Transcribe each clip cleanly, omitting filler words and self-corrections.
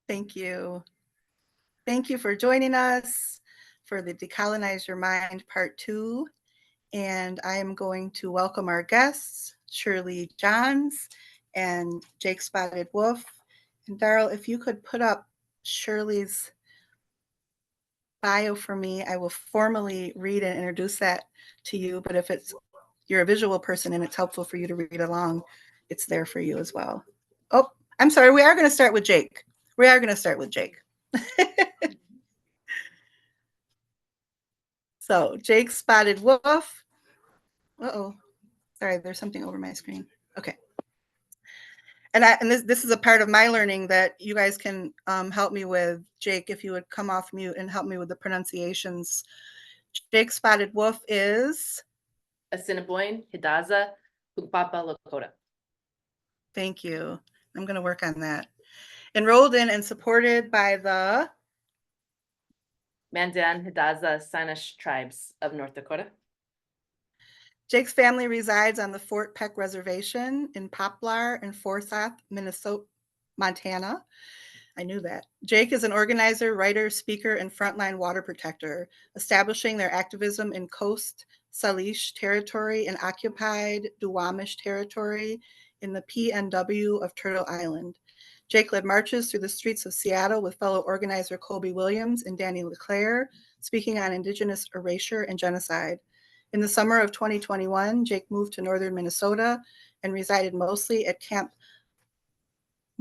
Thank you. Thank you for joining us for the Decolonize Your Mind Part 2. And I am going to welcome our guests, Shirley Johns and Jake Spotted Wolf. And Darryl, if you could put up Shirley's bio for me, I will formally read and introduce that to you. But if you're a visual person and it's helpful for you to read along, it's there for you as well. Oh, I'm sorry. We are going to start with Jake. So Jake Spotted Wolf. Uh-oh. Sorry, there's something over my screen. Okay. And this is a part of my learning that you guys can help me with. Jake, if you would come off mute and help me with the pronunciations. Jake Spotted Wolf is? Assiniboine, Hidaza, Hukpapa, Lakota. Thank you. I'm going to work on that. Enrolled in and supported by the? Mandan, Hidaza, Sinish tribes of North Dakota. Jake's family resides on the Fort Peck Reservation in Poplar and Forsyth, Minnesota, Montana. I knew that. Jake is an organizer, writer, speaker, and frontline water protector, establishing their activism in Coast Salish territory and occupied Duwamish territory in the PNW of Turtle Island. Jake led marches through the streets of Seattle with fellow organizer Colby Williams and Danny LeClaire, speaking on Indigenous erasure and genocide. In the summer of 2021, Jake moved to northern Minnesota and resided mostly at Camp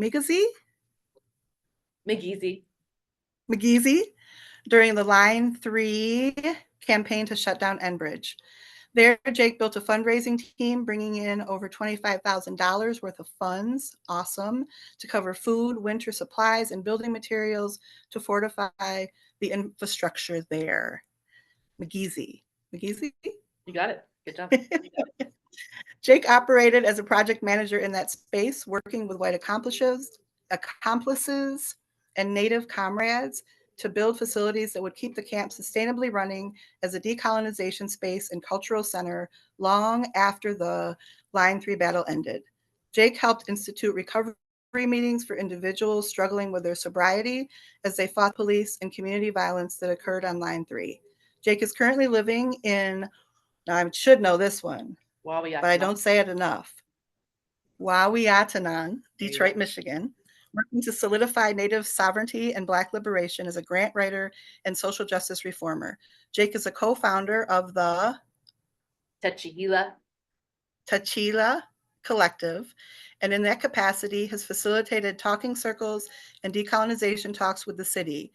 Migizi during the Line 3 campaign to shut down Enbridge. There, Jake built a fundraising team, bringing in over $25,000 worth of funds, awesome, to cover food, winter supplies, and building materials to fortify the infrastructure there. Migizi? You got it. Good job. Jake operated as a project manager in that space, working with white accomplices and Native comrades to build facilities that would keep the camp sustainably running as a decolonization space and cultural center long after the Line 3 battle ended. Jake helped institute recovery meetings for individuals struggling with their sobriety as they fought police and community violence that occurred on Line 3. Jake is currently living in, now I should know this one, but I don't say it enough, Wauwiatanon, Detroit, Michigan, working to solidify Native sovereignty and Black liberation as a grant writer and social justice reformer. Jake is a co-founder of the Tachila Collective, and in that capacity has facilitated talking circles and decolonization talks with the city.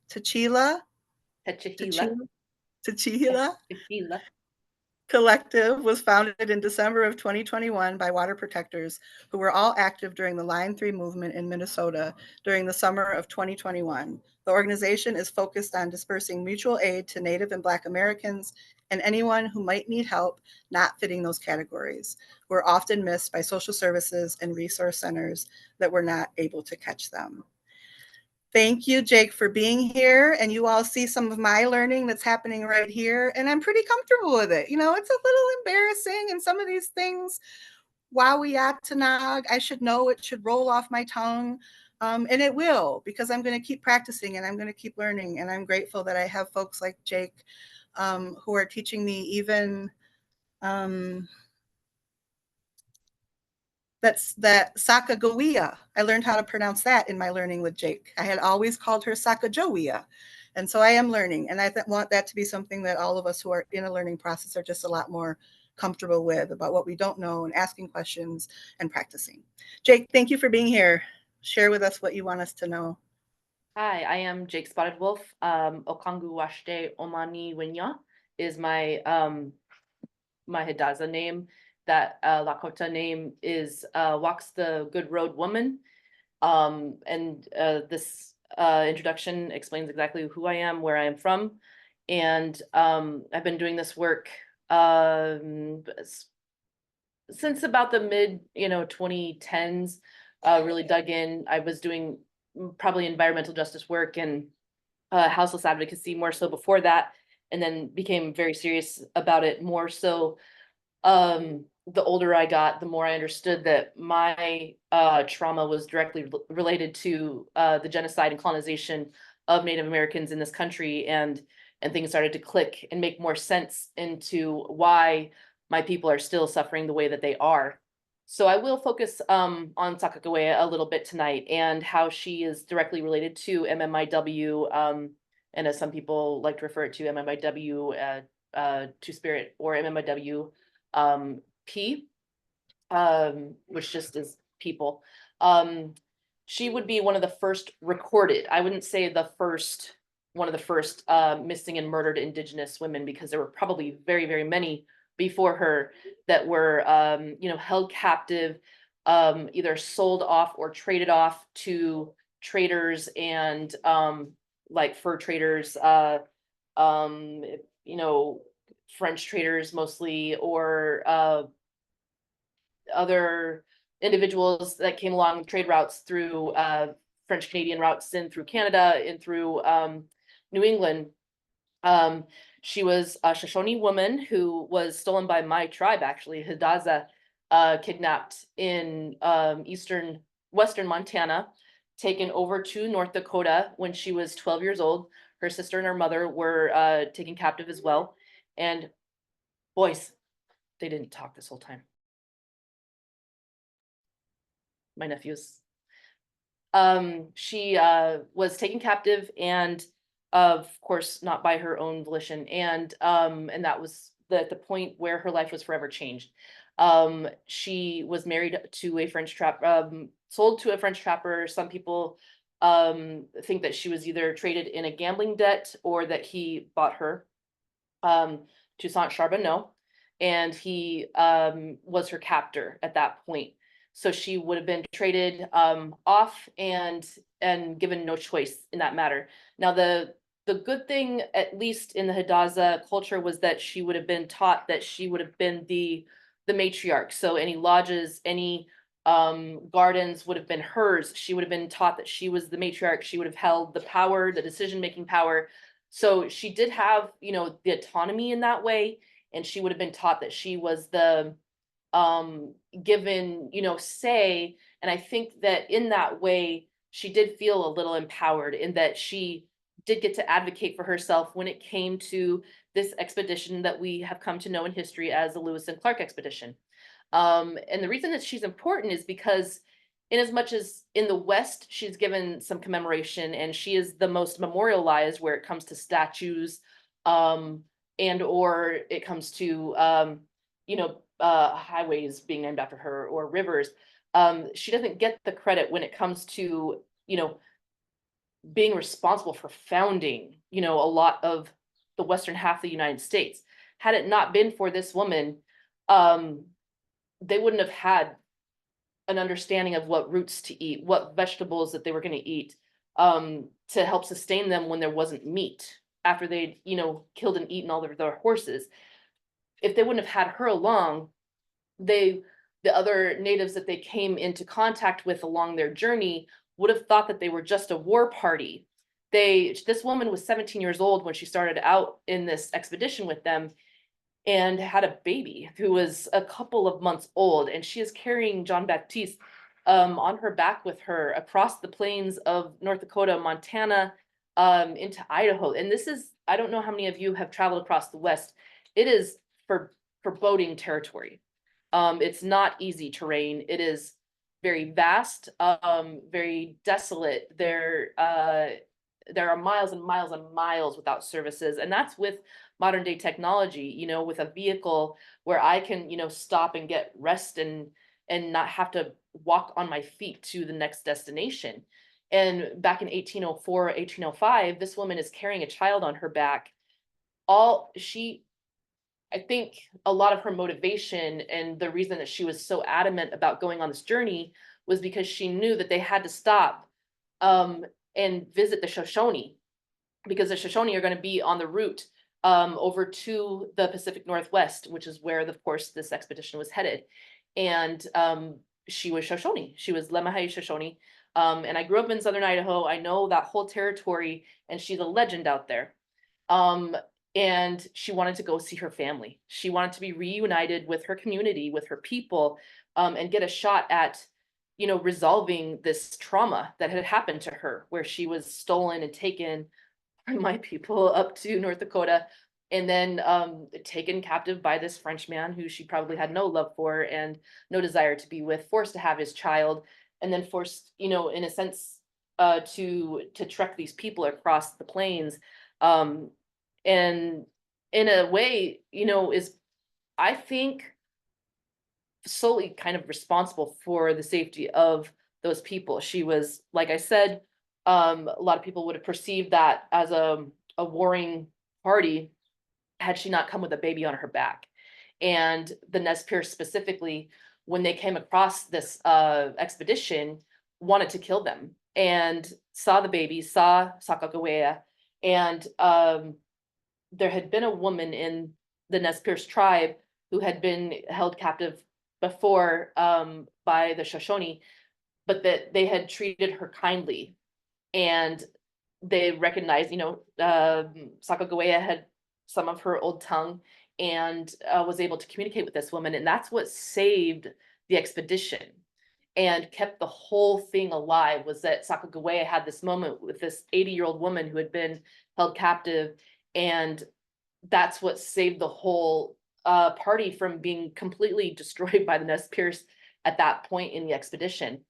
Tachila Collective was founded in December of 2021 by water protectors who were all active during the Line 3 movement in Minnesota during the summer of 2021. The organization is focused on dispersing mutual aid to Native and Black Americans and anyone who might need help not fitting those categories, who are often missed by social services and resource centers that were not able to catch them. Thank you, Jake, for being here. And you all see some of my learning that's happening right here. And I'm pretty comfortable with it. You know, it's a little embarrassing. And some of these things, Wauwiatanog, I should know, it should roll off my tongue. And it will, because I'm going to keep practicing and I'm going to keep learning. And I'm grateful that I have folks like Jake who are teaching me even that Sacagawea. I learned how to pronounce that in my learning with Jake. I had always called her Sacagawea. And so I am learning. And I want that to be something that all of us who are in a learning process are just a lot more comfortable with, about what we don't know and asking questions and practicing. Jake, thank you for being here. Share with us what you want us to know. Hi, I am Jake Spotted Wolf. Okangu Washte Omani Winya is my my Hidaza name. That Lakota name is Walks the Good Road Woman. And this introduction explains exactly who I am, where I am from. And I've been doing this work since about the mid 2010s. Really dug in. I was doing probably environmental justice work and houseless advocacy more so before that, and then became very serious about it more so the older I got, the more I understood that my trauma was directly related to the genocide and colonization of Native Americans in this country, and things started to click and make more sense into why my people are still suffering the way that they are. So I will focus on Sacagawea a little bit tonight and how she is directly related to MMIW, and as some people like to refer it to MMIW, Two Spirit, or MMIW P, which just is people. She would be one of the first recorded, I wouldn't say the first, one of the first missing and murdered Indigenous women, because there were probably very, very many before her that were, held captive, either sold off or traded off to traders and like fur traders, um, you know, French traders mostly, or other individuals that came along trade routes through French Canadian routes in through Canada and through New England. Um, she was a Shoshone woman who was stolen by my tribe, actually, Hidaza, kidnapped in western Montana, taken over to North Dakota when she was 12 years old. Her sister and her mother were taken captive as well. And boys, they didn't talk this whole time. My nephews. She was taken captive, and of course not by her own volition, and that was the point where her life was forever changed. She was married to a French trap, sold to a French trapper. Some people think that she was either traded in a gambling debt or that he bought her. Toussaint Charbonneau, and he was her captor at that point. So she would have been traded off and given no choice in that matter. Now the good thing, at least in the Hidaza culture, was that she would have been taught that she would have been the matriarch. So any lodges, any gardens would have been hers. She would have been taught that she was the matriarch. She would have held the power, the decision-making power. So she did have, the autonomy in that way, and she would have been taught that she was the given, say. And I think that in that way, she did feel a little empowered in that she did get to advocate for herself when it came to this expedition that we have come to know in history as the Lewis and Clark expedition. And the reason that she's important is because, in as much as in the West, she's given some commemoration and she is the most memorialized where it comes to statues, and or it comes to highways being named after her or rivers. She doesn't get the credit when it comes to, being responsible for founding, a lot of the western half of the United States. Had it not been for this woman, they wouldn't have had an understanding of what roots to eat, what vegetables that they were going to eat, to help sustain them when there wasn't meat after they'd, killed and eaten all of their horses. If they wouldn't have had her along, the other natives that they came into contact with along their journey would have thought that they were just a war party. This woman was 17 years old when she started out in this expedition with them, and had a baby who was a couple of months old, and she is carrying John Baptiste on her back with her across the plains of North Dakota, Montana, into Idaho. And this is, I don't know how many of you have traveled across the West. It is foreboding territory. It's not easy terrain. It is very vast, very desolate. There are miles and miles and miles without services, and that's with modern day technology, with a vehicle where I can, stop and get rest and not have to walk on my feet to the next destination. And back in 1804, 1805, this woman is carrying a child on her back. I think a lot of her motivation and the reason that she was so adamant about going on this journey was because she knew that they had to stop and visit the Shoshone, because the Shoshone are going to be on the route over to the Pacific Northwest, which is where, of course, this expedition was headed. And she was Shoshone. She was Lemahai Shoshone. And I grew up in Southern Idaho. I know that whole territory, and she's a legend out there. and she wanted to go see her family. She wanted to be reunited with her community, with her people, and get a shot at, resolving this trauma that had happened to her, where she was stolen and taken from my people up to North Dakota, and then taken captive by this French man who she probably had no love for and no desire to be with, forced to have his child, and then forced, in a sense, to trek these people across the plains, um, and in a way, is, I think, solely kind of responsible for the safety of those people. She was, like I said, a lot of people would have perceived that as a warring party had she not come with a baby on her back. And the Nez Perce specifically, when they came across this expedition, wanted to kill them and saw the baby, saw Sacagawea, and there had been a woman in the Nez Perce tribe who had been held captive before by the Shoshone, but that they had treated her kindly, and they recognized, Sacagawea had some of her old tongue and was able to communicate with this woman, and that's what saved the expedition and kept the whole thing alive. Was that Sacagawea had this moment with this 80-year-old woman who had been held captive, and that's what saved the whole party from being completely destroyed by the Nez Perce at that point in the expedition.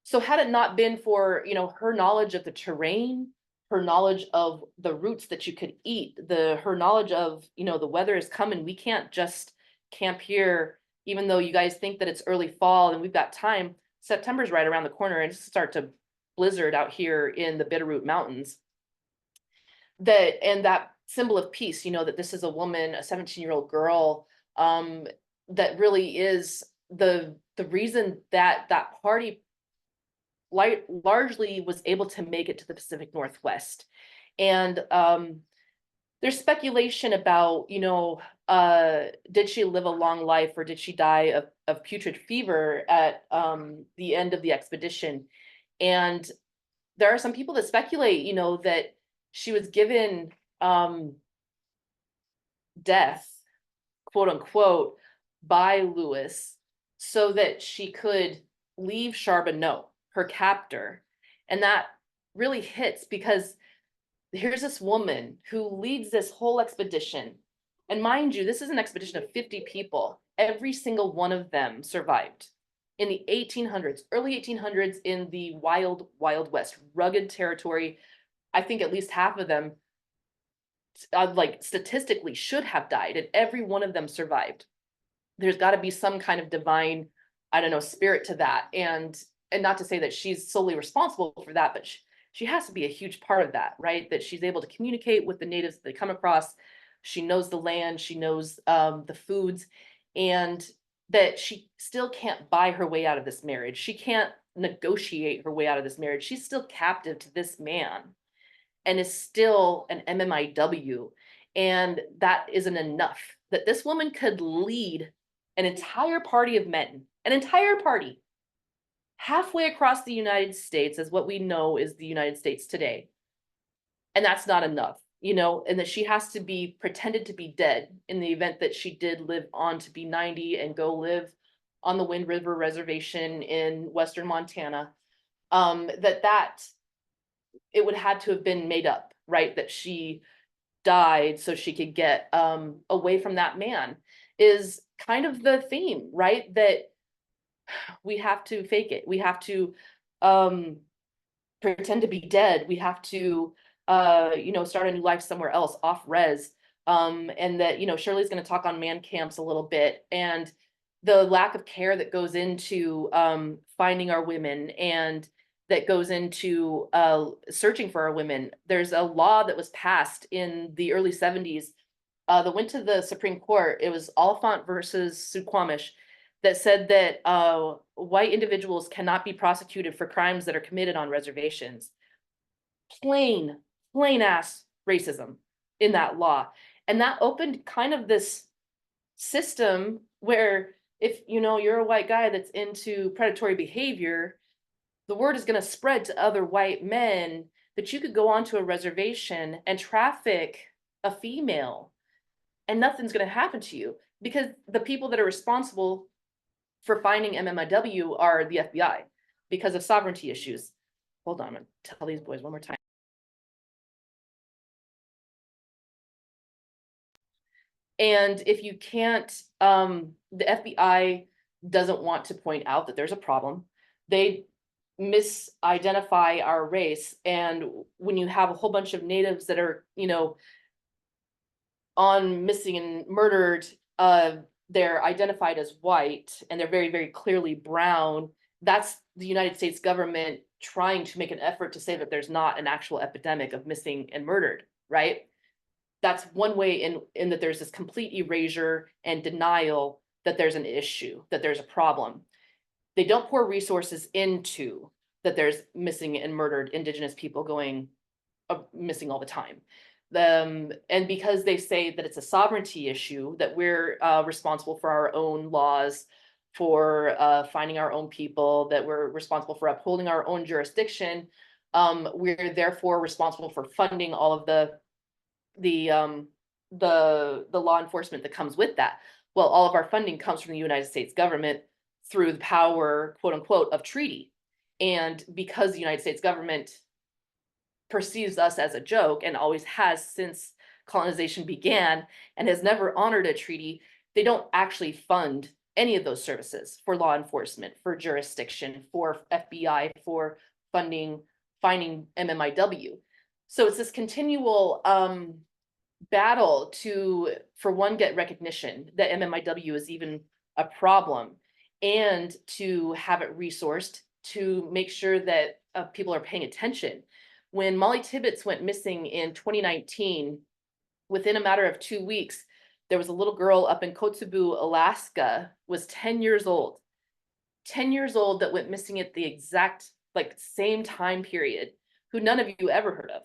So had it not been for, her knowledge of the terrain, her knowledge of the roots that you could eat, her knowledge of, the weather is coming, we can't just camp here, even though you guys think that it's early fall and we've got time. September's right around the corner and it's start to blizzard out here in the Bitterroot Mountains. That symbol of peace, that this is a woman, a 17-year-old girl, that really is the reason that that party largely was able to make it to the Pacific Northwest. And there's speculation about, did she live a long life or did she die of putrid fever at the end of the expedition? And there are some people that speculate, that she was given death, quote unquote, by Lewis so that she could leave Charbonneau, her captor. And that really hits because here's this woman who leads this whole expedition. And mind you, this is an expedition of 50 people. Every single one of them survived in the 1800s, early 1800s, in the wild, wild West, rugged territory. I think at least half of them, like statistically, should have died, and every one of them survived. There's got to be some kind of divine, I don't know, spirit to that. And not to say that she's solely responsible for that, but she has to be a huge part of that, right? That she's able to communicate with the natives that they come across. She knows the land, she knows the foods, and that she still can't buy her way out of this marriage. She can't negotiate her way out of this marriage. She's still captive to this man and is still an MMIW. And that isn't enough. That this woman could lead an entire party of men, an entire party, halfway across the United States, as what we know is the United States today. And that's not enough, and that she has to be pretended to be dead in the event that she did live on to be 90 and go live on the Wind River Reservation in Western Montana. That it would had to have been made up, right? That she died so she could get away from that man is kind of the theme, right? That we have to fake it. We have to pretend to be dead. We have to, start a new life somewhere else, off res. And that, Shirley's going to talk on man camps a little bit, and the lack of care that goes into finding our women, and that goes into searching for our women. There's a law that was passed in the early 70s that went to the Supreme Court. It was Oliphant versus Suquamish, that said that white individuals cannot be prosecuted for crimes that are committed on reservations. Plain ass racism in that law. And that opened kind of this system where if you're a white guy that's into predatory behavior, the word is going to spread to other white men that you could go onto a reservation and traffic a female, and nothing's going to happen to you because the people that are responsible for finding MMIW are the FBI because of sovereignty issues. Hold on, I'm going to tell these boys one more time. And if you can't, the FBI doesn't want to point out that there's a problem. They misidentify our race. And when you have a whole bunch of natives that are, on missing and murdered, they're identified as white and they're very, very clearly brown. That's the United States government trying to make an effort to say that there's not an actual epidemic of missing and murdered, right? That's one way in that there's this complete erasure and denial that there's an issue, that there's a problem. They don't pour resources into that there's missing and murdered Indigenous people going missing all the time. And because they say that it's a sovereignty issue, that we're responsible for our own laws, for finding our own people, that we're responsible for upholding our own jurisdiction, we're therefore responsible for funding all of the law enforcement that comes with that. Well, all of our funding comes from the United States government through the power, quote unquote, of treaty. And because the United States government perceives us as a joke and always has since colonization began and has never honored a treaty, they don't actually fund any of those services for law enforcement, for jurisdiction, for FBI, for finding MMIW. So it's this continual battle to, for one, get recognition that MMIW is even a problem, and to have it resourced to make sure that people are paying attention. When Molly Tibbetts went missing in 2019, within a matter of 2 weeks, there was a little girl up in Kotzebue, Alaska, was 10 years old. 10 years old that went missing at the exact same time period, who none of you ever heard of.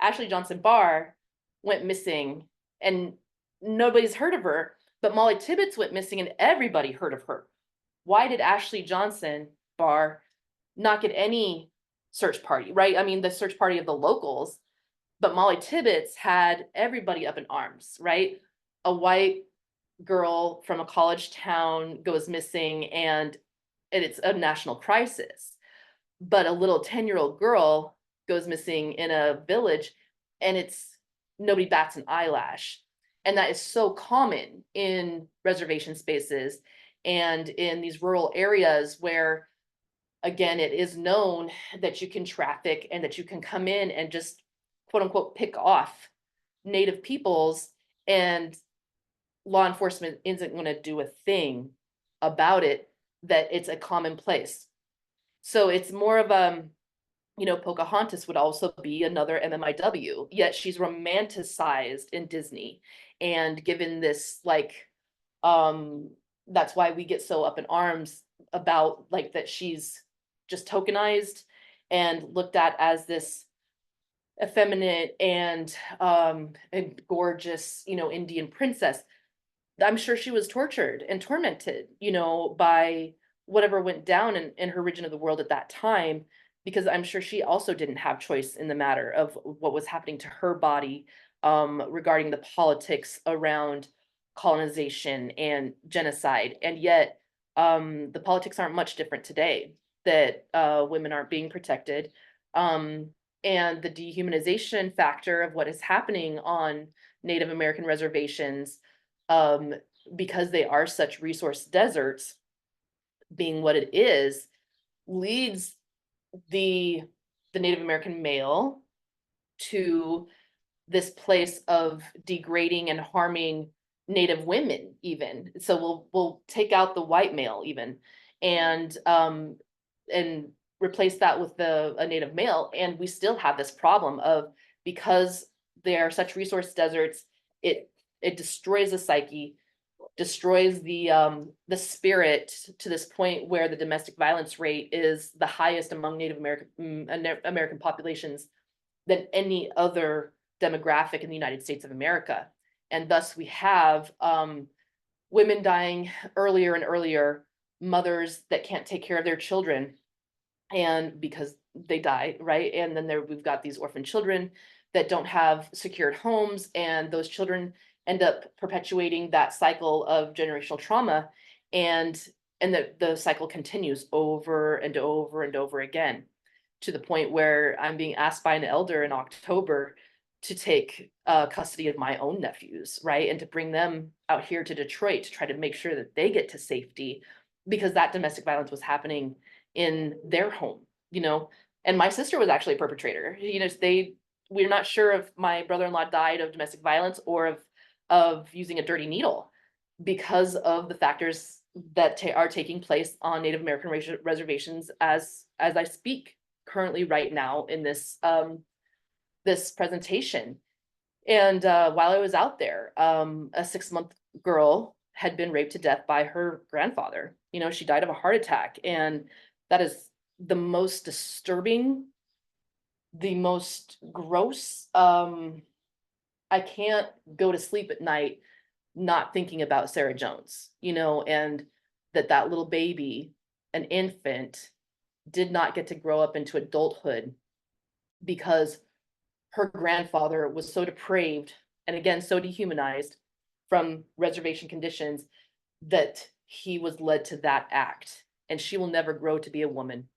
Ashley Johnson Barr went missing and nobody's heard of her, but Molly Tibbetts went missing and everybody heard of her. Why did Ashley Johnson Barr not get any search party, right? I mean, the search party of the locals, but Molly Tibbetts had everybody up in arms, right? A white girl from a college town goes missing and it's a national crisis. But a little 10-year-old girl goes missing in a village and it's nobody bats an eyelash. And that is so common in reservation spaces and in these rural areas where, again, it is known that you can traffic and that you can come in and just quote unquote pick off Native peoples, and law enforcement isn't going to do a thing about it, that it's a commonplace. So it's more of Pocahontas would also be another MMIW, yet she's romanticized in Disney and given this that's why we get so up in arms about that she's just tokenized and looked at as this effeminate and gorgeous, Indian princess. I'm sure she was tortured and tormented, by whatever went down in her region of the world at that time, because I'm sure she also didn't have choice in the matter of what was happening to her body regarding the politics around colonization and genocide. And yet the politics aren't much different today, that women aren't being protected. And the dehumanization factor of what is happening on Native American reservations, because they are such resource deserts, being what it is, leads the Native American male to this place of degrading and harming Native women, even. So we'll take out the white male even, and replace that with a Native male, and we still have this problem of, because they are such resource deserts, it destroys the psyche, destroys the spirit, to this point where the domestic violence rate is the highest among Native American populations than any other demographic in the United States of America. And thus we have women dying earlier and earlier, mothers that can't take care of their children, and because they die, right? And then we've got these orphan children that don't have secured homes, and those children end up perpetuating that cycle of generational trauma, and the cycle continues over and over and over again, to the point where I'm being asked by an elder in October to take custody of my own nephews, right? And to bring them out here to Detroit to try to make sure that they get to safety, because that domestic violence was happening in their home, you know? And my sister was actually a perpetrator. You know, we're not sure if my brother-in-law died of domestic violence or of using a dirty needle, because of the factors that are taking place on Native American reservations as I speak currently right now in this presentation. And while I was out there, a 6-month girl had been raped to death by her grandfather. You know, she died of a heart attack, and that is the most disturbing, the most gross. I can't go to sleep at night not thinking about Sarah Jones, you know, and that little baby, an infant, did not get to grow up into adulthood because her grandfather was so depraved and, again, so dehumanized from reservation conditions that he was led to that act. And she will never grow to be a woman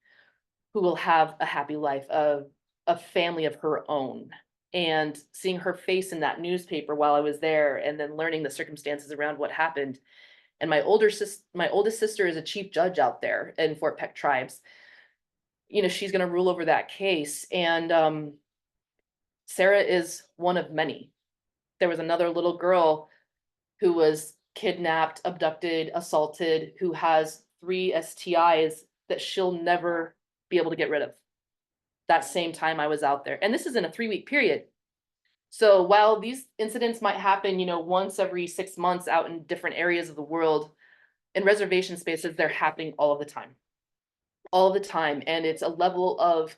who will have a happy life of a family of her own. And seeing her face in that newspaper while I was there, and then learning the circumstances around what happened. And my oldest sister is a chief judge out there in Fort Peck Tribes. You know, she's going to rule over that case. And Sarah is one of many. There was another little girl who was kidnapped, abducted, assaulted, who has 3 STIs that she'll never be able to get rid of. That same time I was out there. And this is in a 3-week period. So while these incidents might happen, you know, once every 6 months out in different areas of the world, in reservation spaces, they're happening all of the time. All of the time. And it's a level of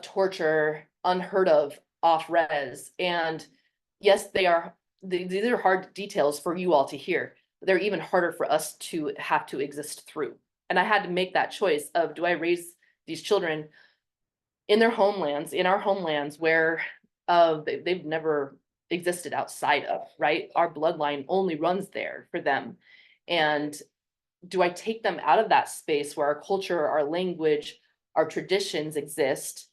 torture unheard of off res. And yes, these are hard details for you all to hear. They're even harder for us to have to exist through. And I had to make that choice of, do I raise these children in their homelands, in our homelands, where they've never existed outside of, right? Our bloodline only runs there for them. And do I take them out of that space where our culture, our language, our traditions exist,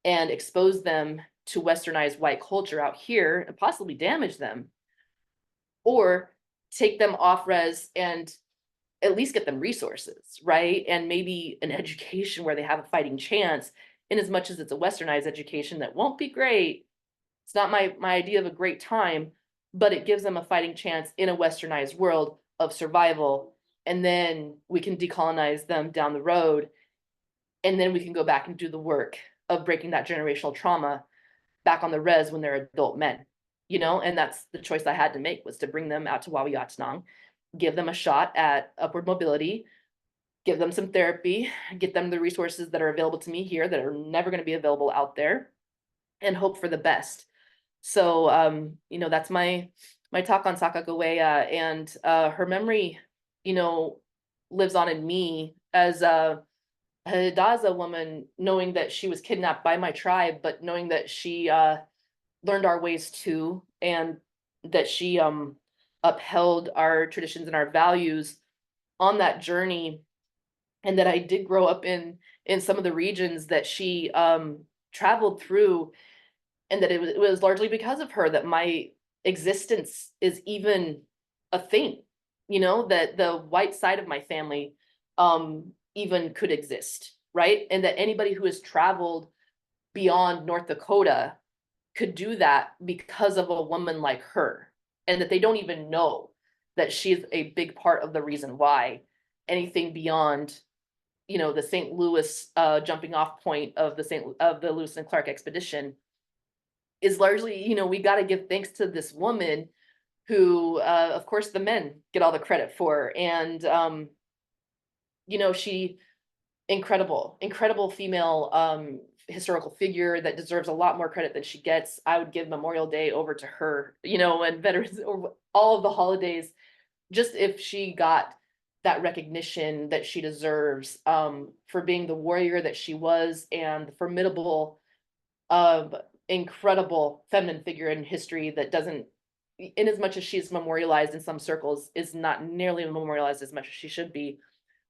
and expose them to westernized white culture out here and possibly damage them? Or take them off res and at least get them resources, right? And maybe an education where they have a fighting chance, in as much as it's a westernized education that won't be great. It's not my idea of a great time, but it gives them a fighting chance in a westernized world of survival. And then we can decolonize them down the road. And then we can go back and do the work of breaking that generational trauma back on the res when they're adult men, you know? And that's the choice I had to make, was to bring them out to Wawiatanong, give them a shot at upward mobility, give them some therapy, get them the resources that are available to me here that are never going to be available out there, and hope for the best. So, you know, that's my talk on Sacagawea, and her memory, you know, lives on in me as a Hidaza woman, knowing that she was kidnapped by my tribe, but knowing that she learned our ways too, and that she upheld our traditions and our values on that journey, and that I did grow up in some of the regions that she traveled through, and that it was largely because of her that my existence is even a thing, you know, that the white side of my family even could exist, right? And that anybody who has traveled beyond North Dakota could do that because of a woman like her, and that they don't even know that she's a big part of the reason why anything beyond, you know, the St. Louis jumping off point of the Lewis and Clark expedition is largely, you know, we got to give thanks to this woman who, of course, the men get all the credit for. And, you know, she, incredible female historical figure that deserves a lot more credit than she gets. I would give Memorial Day over to her, you know, and Veterans, or all of the holidays, just if she got that recognition that she deserves, for being the warrior that she was, and the formidable incredible feminine figure in history that doesn't, in as much as she's memorialized in some circles, is not nearly memorialized as much as she should be,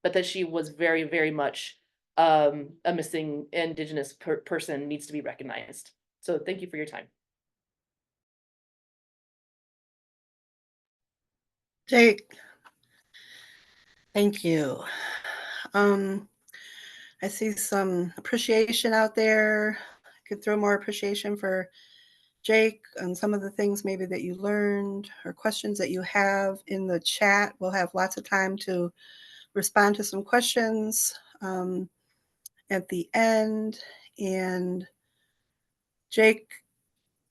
but that she was very, very much a missing Indigenous person needs to be recognized. So thank you for your time. Jake, thank you. I see some appreciation out there. I could throw more appreciation for Jake and some of the things maybe that you learned or questions that you have in the chat. We'll have lots of time to respond to some questions at the end. And Jake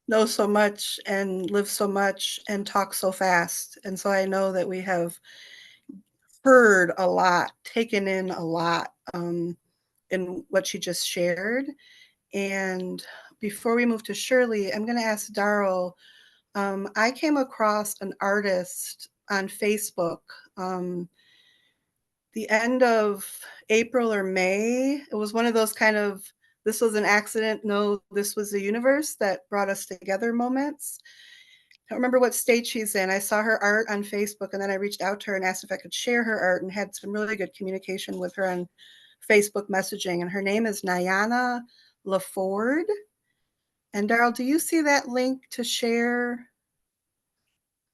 knows so much and lives so much and talks so fast. And so I know that we have heard a lot, taken in a lot in what she just shared. And before we move to Shirley, I'm going to ask Darrell. I came across an artist on Facebook the end of April or May. It was one of those kind of, this was an accident, no, this was the universe that brought us together moments. I don't remember what state she's in. I saw her art on Facebook, and then I reached out to her and asked if I could share her art, and had some really good communication with her on Facebook messaging. And her name is Nyana LaFord. And Darrell, do you see that link to share?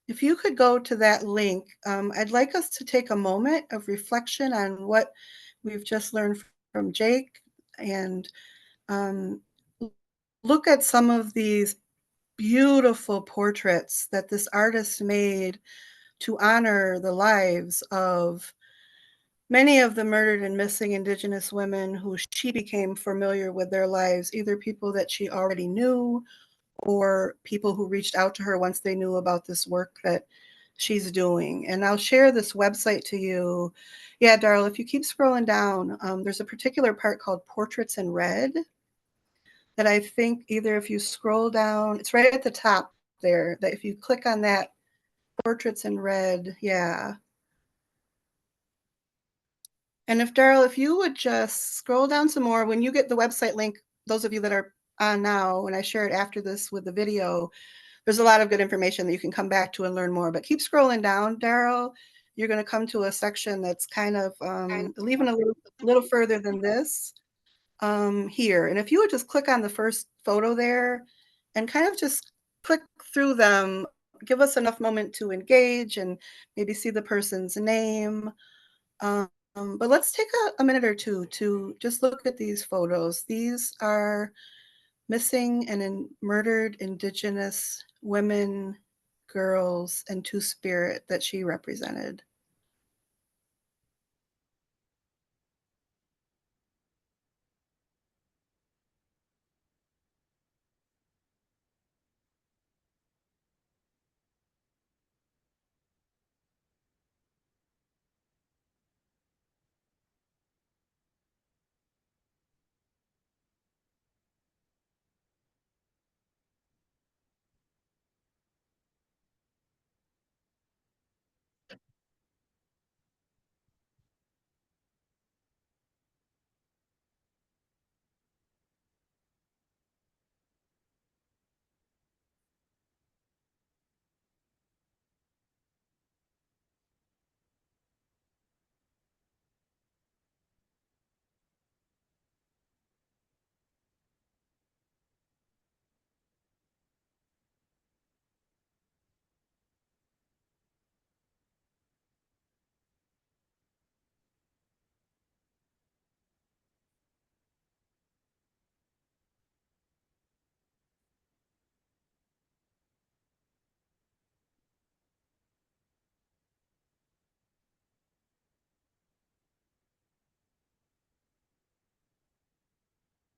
If you could go to that link, I'd like us to take a moment of reflection on what we've just learned from Jake, and look at some of these beautiful portraits that this artist made to honor the lives of many of the murdered and missing Indigenous women who she became familiar with their lives, either people that she already knew or people who reached out to her once they knew about this work that she's doing. And I'll share this website to you. Yeah, Darla, if you keep scrolling down, there's a particular part called Portraits in Red that I think either if you scroll down, it's right at the top there, that if you click on that, Portraits in Red, yeah. And if Darrell, if you would just scroll down some more, when you get the website link, those of you that are on now, when I share it after this with the video, there's a lot of good information that you can come back to and learn more. But keep scrolling down, Darrell. You're going to come to a section that's kind of even a little further than this here. And if you would just click on the first photo there and kind of just click through them, give us enough moment to engage and maybe see the person's name. But let's take a minute or two to just look at these photos. These are missing and murdered Indigenous women, girls, and Two-Spirit that she represented.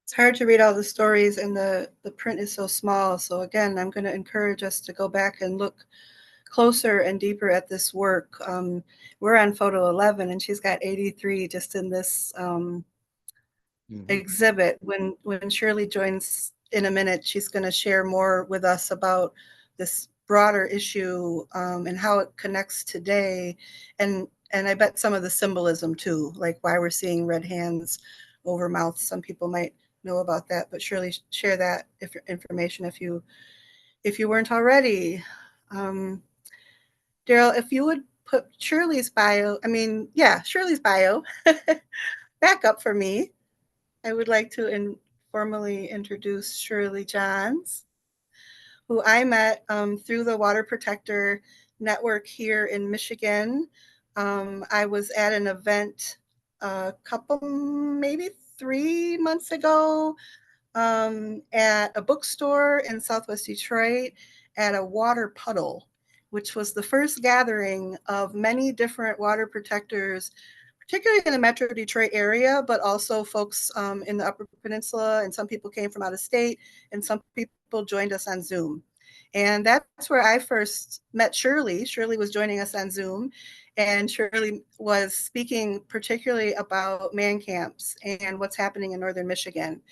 It's hard to read all the stories, and the print is so small. So again, I'm going to encourage us to go back and look closer and deeper at this work. We're on photo 11, and she's got 83 just in this exhibit. When Shirley joins in a minute, she's going to share more with us about this broader issue and how it connects today, and I bet some of the symbolism too, like why we're seeing red hands over mouths. Some people might know about that, but surely share that information if you weren't already. Um, Daryl, if you would put Shirley's bio, Shirley's bio back up for me. I would like to formally introduce Shirley Johns, who I met through the Water Protector Network here in Michigan. I was at an event a couple, maybe 3 months ago, at a bookstore in Southwest Detroit at a water puddle, which was the first gathering of many different water protectors, particularly in the Metro Detroit area, but also folks in the Upper Peninsula, and some people came from out of state, and some people joined us on Zoom. And that's where I first met Shirley. Shirley was joining us on Zoom, and Shirley was speaking particularly about man camps and what's happening in Northern Michigan.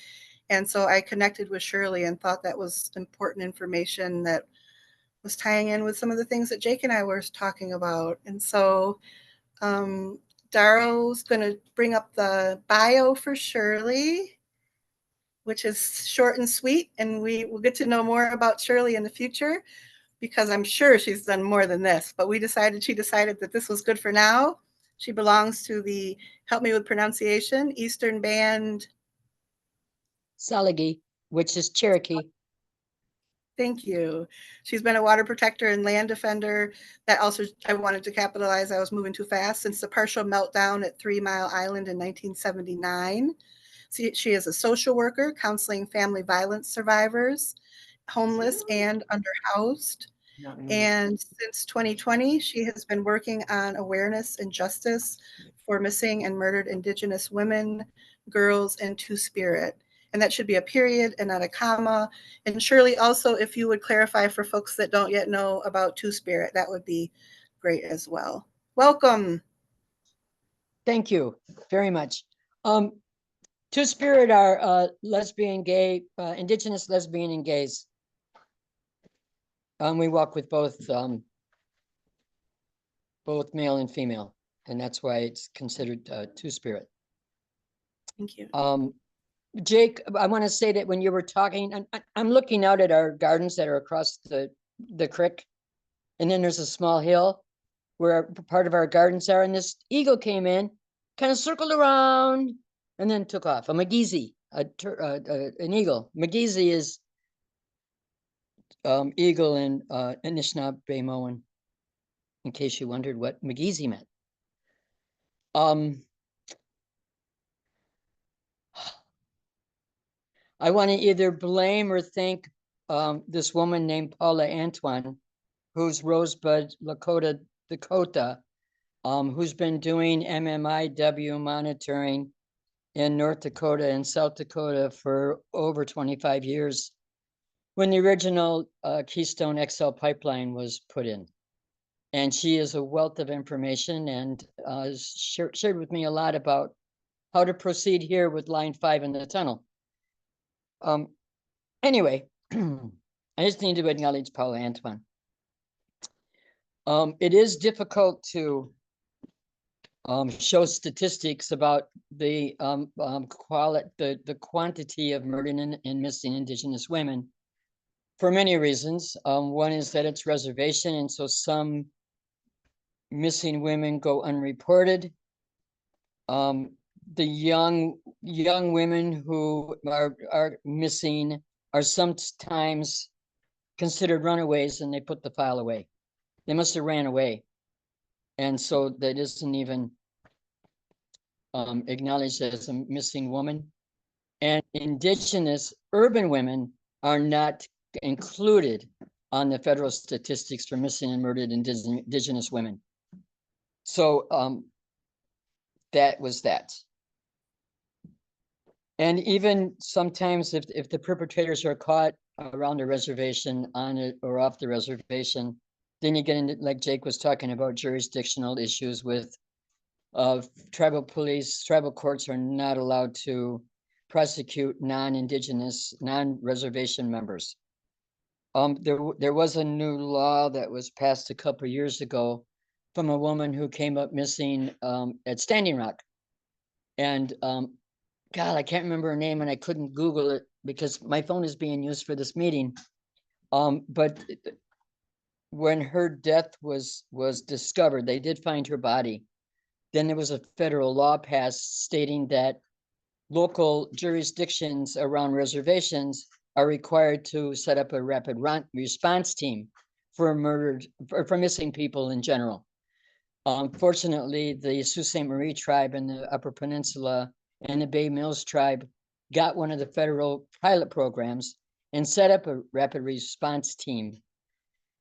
And so I connected with Shirley and thought that was important information that was tying in with some of the things that Jake and I were talking about. And so Darrow's going to bring up the bio for Shirley, which is short and sweet. And we will get to know more about Shirley in the future, because I'm sure she's done more than this. But she decided that this was good for now. She belongs to the, help me with pronunciation, Eastern Band. Salagi, which is Cherokee. Thank you. She's been a water protector and land defender. That also, I wanted to capitalize. I was moving too fast. Since the partial meltdown at 3 Mile Island in 1979. She is a social worker counseling family violence survivors, homeless and underhoused. And since 2020, she has been working on awareness and justice for missing and murdered Indigenous women, girls, and Two-Spirit. And that should be a period and not a comma. And Shirley, also, if you would clarify for folks that don't yet know about Two-Spirit, that would be great as well. Welcome. Thank you very much. Two-Spirit are lesbian, gay, Indigenous lesbian and gays. We walk with both male and female, and that's why it's considered Two-Spirit. Thank you. Jake, I want to say that when you were talking, I'm looking out at our gardens that are across the creek, and then there's a small hill where part of our gardens are, and this eagle came in, kind of circled around, and then took off. A Magizi, an eagle. Magizi is eagle in Anishinaabe in case you wondered what Magizi meant. I want to either blame or thank this woman named Paula Antoine, who's Rosebud Lakota, Dakota, who's been doing MMIW monitoring in North Dakota and South Dakota for over 25 years when the original Keystone XL pipeline was put in. And she is a wealth of information and shared with me a lot about how to proceed here with line 5 in the tunnel. Anyway, I just need to acknowledge Paula Antoine. It is difficult to show statistics about the quantity of murdered and missing Indigenous women for many reasons. One is that it's reservation, and so some missing women go unreported. The young women who are missing are sometimes considered runaways, and they put the file away. They must have ran away, and so that isn't even acknowledged as a missing woman. And Indigenous urban women are not included on the federal statistics for missing and murdered Indigenous women. So that was that. And even sometimes if the perpetrators are caught around the reservation, on it or off the reservation, then you get into, like Jake was talking about, jurisdictional issues with tribal police. Tribal courts are not allowed to prosecute non-Indigenous, non-reservation members. There was a new law that was passed a couple of years ago from a woman who came up missing at Standing Rock, and God, I can't remember her name and I couldn't Google it because my phone is being used for this meeting. But when her death was discovered, they did find her body. Then there was a federal law passed stating that local jurisdictions around reservations are required to set up a rapid response team for for missing people in general. Fortunately, the Sault Ste. Marie tribe in the Upper Peninsula and the Bay Mills tribe got one of the federal pilot programs and set up a rapid response team.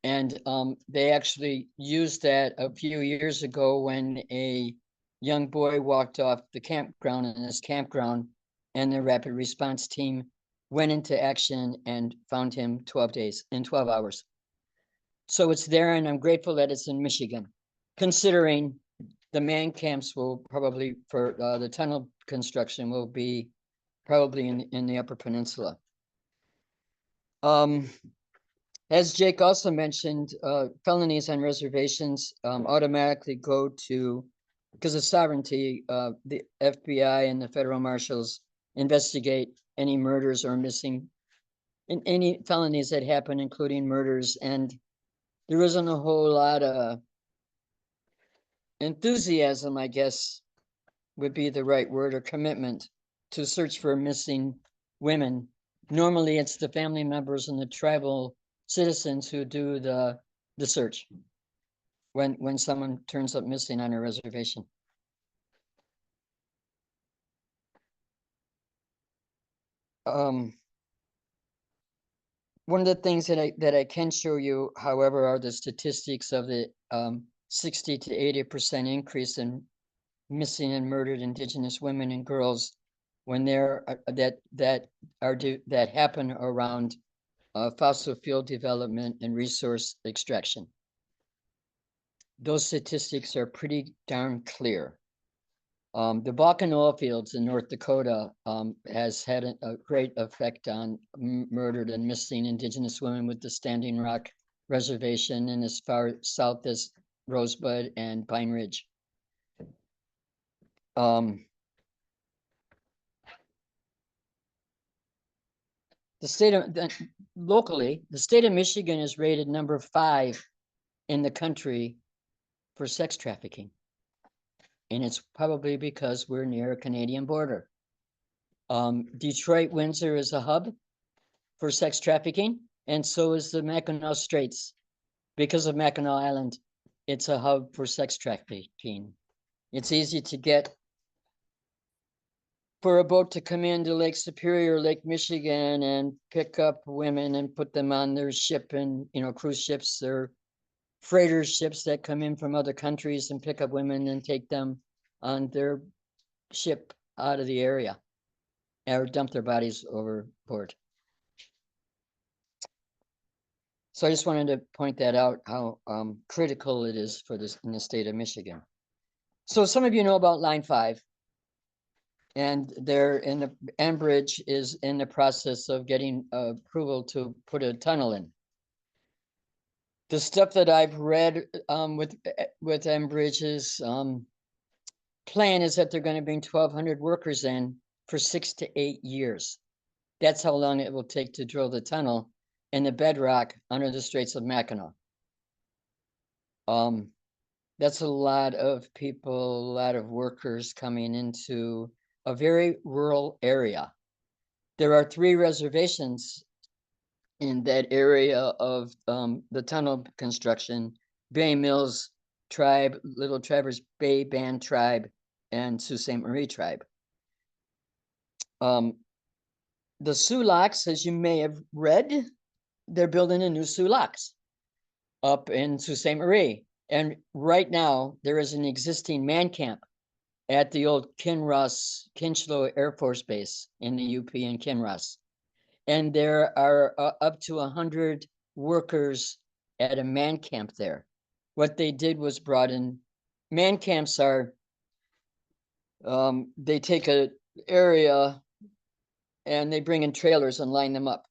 And they actually used that a few years ago when a young boy walked off the campground in this campground, and the rapid response team went into action and found him 12 hours. So it's there, and I'm grateful that it's in Michigan, considering the man camps will probably, for the tunnel construction, will be probably in the Upper Peninsula. As Jake also mentioned, felonies on reservations automatically go to, because of sovereignty, the FBI and the federal marshals investigate any murders or missing, in any felonies that happen, including murders. And there isn't a whole lot of enthusiasm, I guess would be the right word, or commitment to search for missing women. Normally it's the family members and the tribal citizens who do the search when someone turns up missing on a reservation. One of the things that I can show you, however, are the statistics of the 60 to 80% increase in missing and murdered Indigenous women and girls when there that happen around fossil fuel development and resource extraction. Those statistics are pretty darn clear. The Balkan oil fields in North Dakota has had a great effect on murdered and missing Indigenous women with the Standing Rock Reservation and as far south as Rosebud and Pine Ridge. Locally, the state of Michigan is rated number 5 in the country for sex trafficking. And it's probably because we're near a Canadian border. Detroit, Windsor is a hub for sex trafficking, and so is the Mackinac Straits. Because of Mackinac Island, it's a hub for sex trafficking. It's easy to get for a boat to come into Lake Superior, Lake Michigan, and pick up women and put them on their ship, and cruise ships or freighter ships that come in from other countries and pick up women and take them on their ship out of the area or dump their bodies overboard. So I just wanted to point that out, how critical it is for this in the state of Michigan. So some of you know about Line 5. And they're in the Enbridge is in the process of getting approval to put a tunnel in. The stuff that I've read with Enbridge's plan is that they're going to bring 1,200 workers in for 6 to 8 years. That's how long it will take to drill the tunnel in the bedrock under the Straits of Mackinac. That's a lot of people, a lot of workers coming into a very rural area. There are 3 reservations in that area of the tunnel construction: Bay Mills tribe, Little Traverse Bay Band tribe, and Sault Ste. Marie tribe. The Sioux Locks, as you may have read, they're building a new Sioux Locks up in Sault Ste. Marie. And right now there is an existing man camp at the old Kinchlow Air Force Base in the UP in Kinross. And there are up to 100 workers at a man camp there. What they did was brought in, man camps are, they take an area and they bring in trailers and line them up.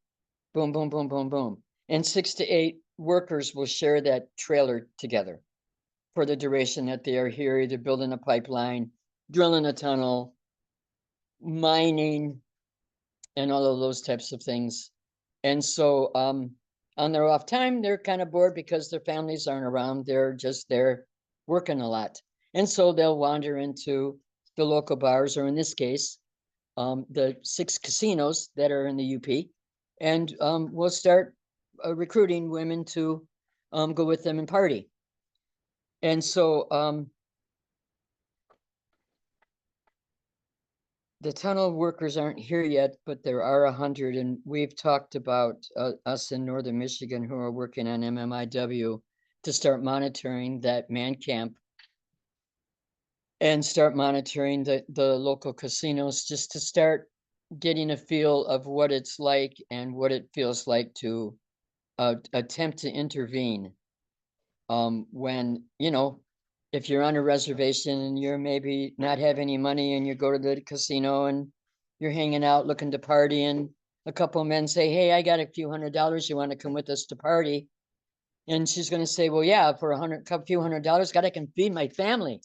Boom, boom, boom, boom, boom. And 6 to 8 workers will share that trailer together for the duration that they are here, either building a pipeline, drilling a tunnel, mining, and all of those types of things. And so on their off time, they're kind of bored because their families aren't around. They're just there working a lot. And so they'll wander into the local bars, or in this case, the 6 casinos that are in the UP. And we'll start recruiting women to go with them and party. And so the tunnel workers aren't here yet, but there are 100, and we've talked about us in northern Michigan who are working on MMIW to start monitoring that man camp and start monitoring the local casinos, just to start getting a feel of what it's like and what it feels like to attempt to intervene when, you know, if you're on a reservation and you're maybe not have any money and you go to the casino and you're hanging out looking to party, and a couple of men say, hey, I got a few $100, you want to come with us to party? And she's going to say, well, yeah, for a few $100, God, I can feed my family.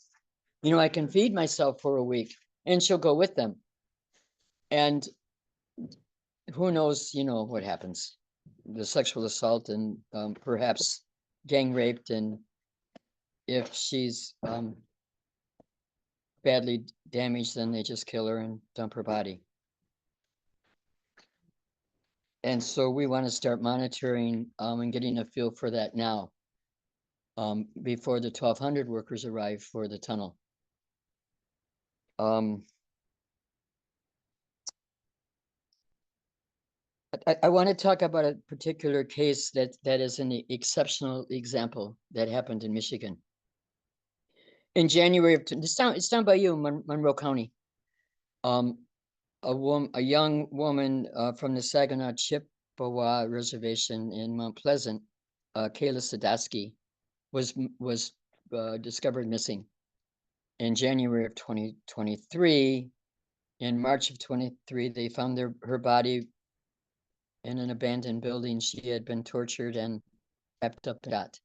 You know, I can feed myself for a week. And she'll go with them. And who knows, you know, what happens, the sexual assault and perhaps gang raped, and if she's badly damaged, then they just kill her and dump her body. And so we want to start monitoring and getting a feel for that now, before the 1,200 workers arrive for the tunnel. I want to talk about a particular case that is an exceptional example that happened in Michigan. In January of it's down by you, Monroe County. A young woman from the Saginaw Chippewa Reservation in Mount Pleasant, Kayla Sadowski, was discovered missing in January of 2023. In March of 23, they found her body in an abandoned building. She had been tortured and wrapped up in that.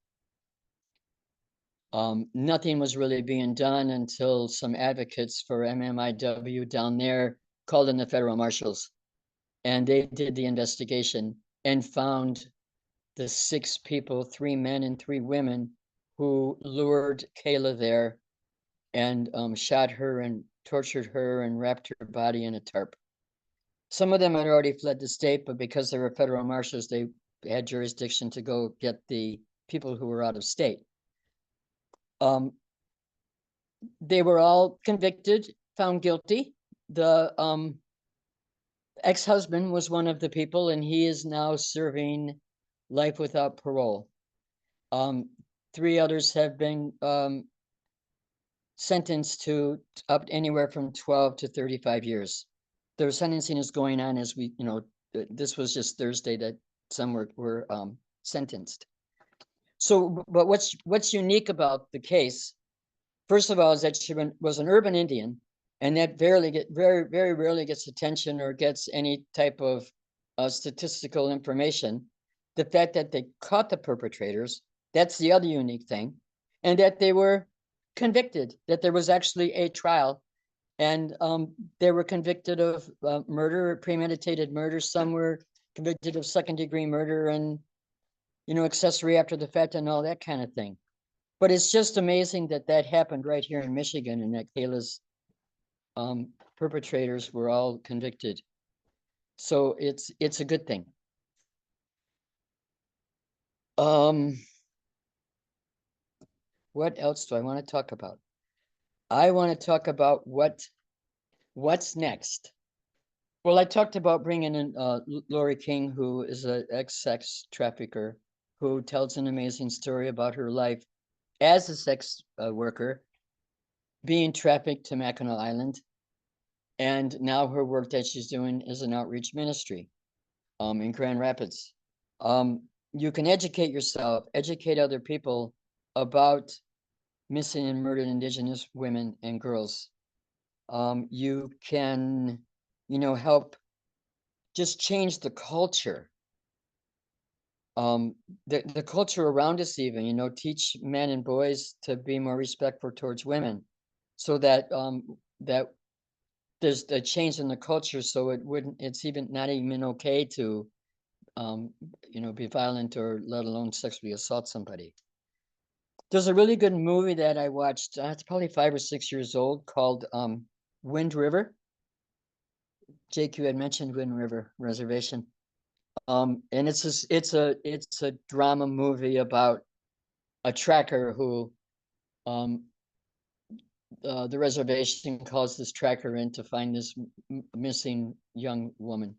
Nothing was really being done until some advocates for MMIW down there called in the federal marshals, and they did the investigation and found the 6 people, 3 men and 3 women, who lured Kayla there and shot her and tortured her and wrapped her body in a tarp. Some of them had already fled the state, but because they were federal marshals, they had jurisdiction to go get the people who were out of state. They were all convicted, found guilty. The ex-husband was one of the people, and he is now serving life without parole. 3 others have been sentenced to up anywhere from 12 to 35 years. Their sentencing is going on as we, you know, this was just Thursday that some were sentenced. So, but what's unique about the case, first of all, is that she was an urban Indian, and that very rarely gets attention or gets any type of statistical information. The fact that they caught the perpetrators, that's the other unique thing, and that they were convicted, that there was actually a trial, and they were convicted of murder, premeditated murder. Some were convicted of second-degree murder and, you know, accessory after the fact and all that kind of thing. But it's just amazing that that happened right here in Michigan, and that Kayla's perpetrators were all convicted. So it's a good thing. What else do I want to talk about? I want to talk about what's next. Well, I talked about bringing in Lori King, who is an ex-sex trafficker, who tells an amazing story about her life as a sex worker, being trafficked to Mackinac Island, and now her work that she's doing is an outreach ministry in Grand Rapids. You can educate yourself, educate other people about missing and murdered Indigenous women and girls. You can, you know, help just change the culture. The culture around us, even, you know, teach men and boys to be more respectful towards women, so that that there's a change in the culture, so it's even not even okay to, be violent or let alone sexually assault somebody. There's a really good movie that I watched, it's probably 5 or 6 years old, called Wind River. Jake, you had mentioned Wind River Reservation. And it's a drama movie about a tracker who the reservation calls this tracker in to find this missing young woman.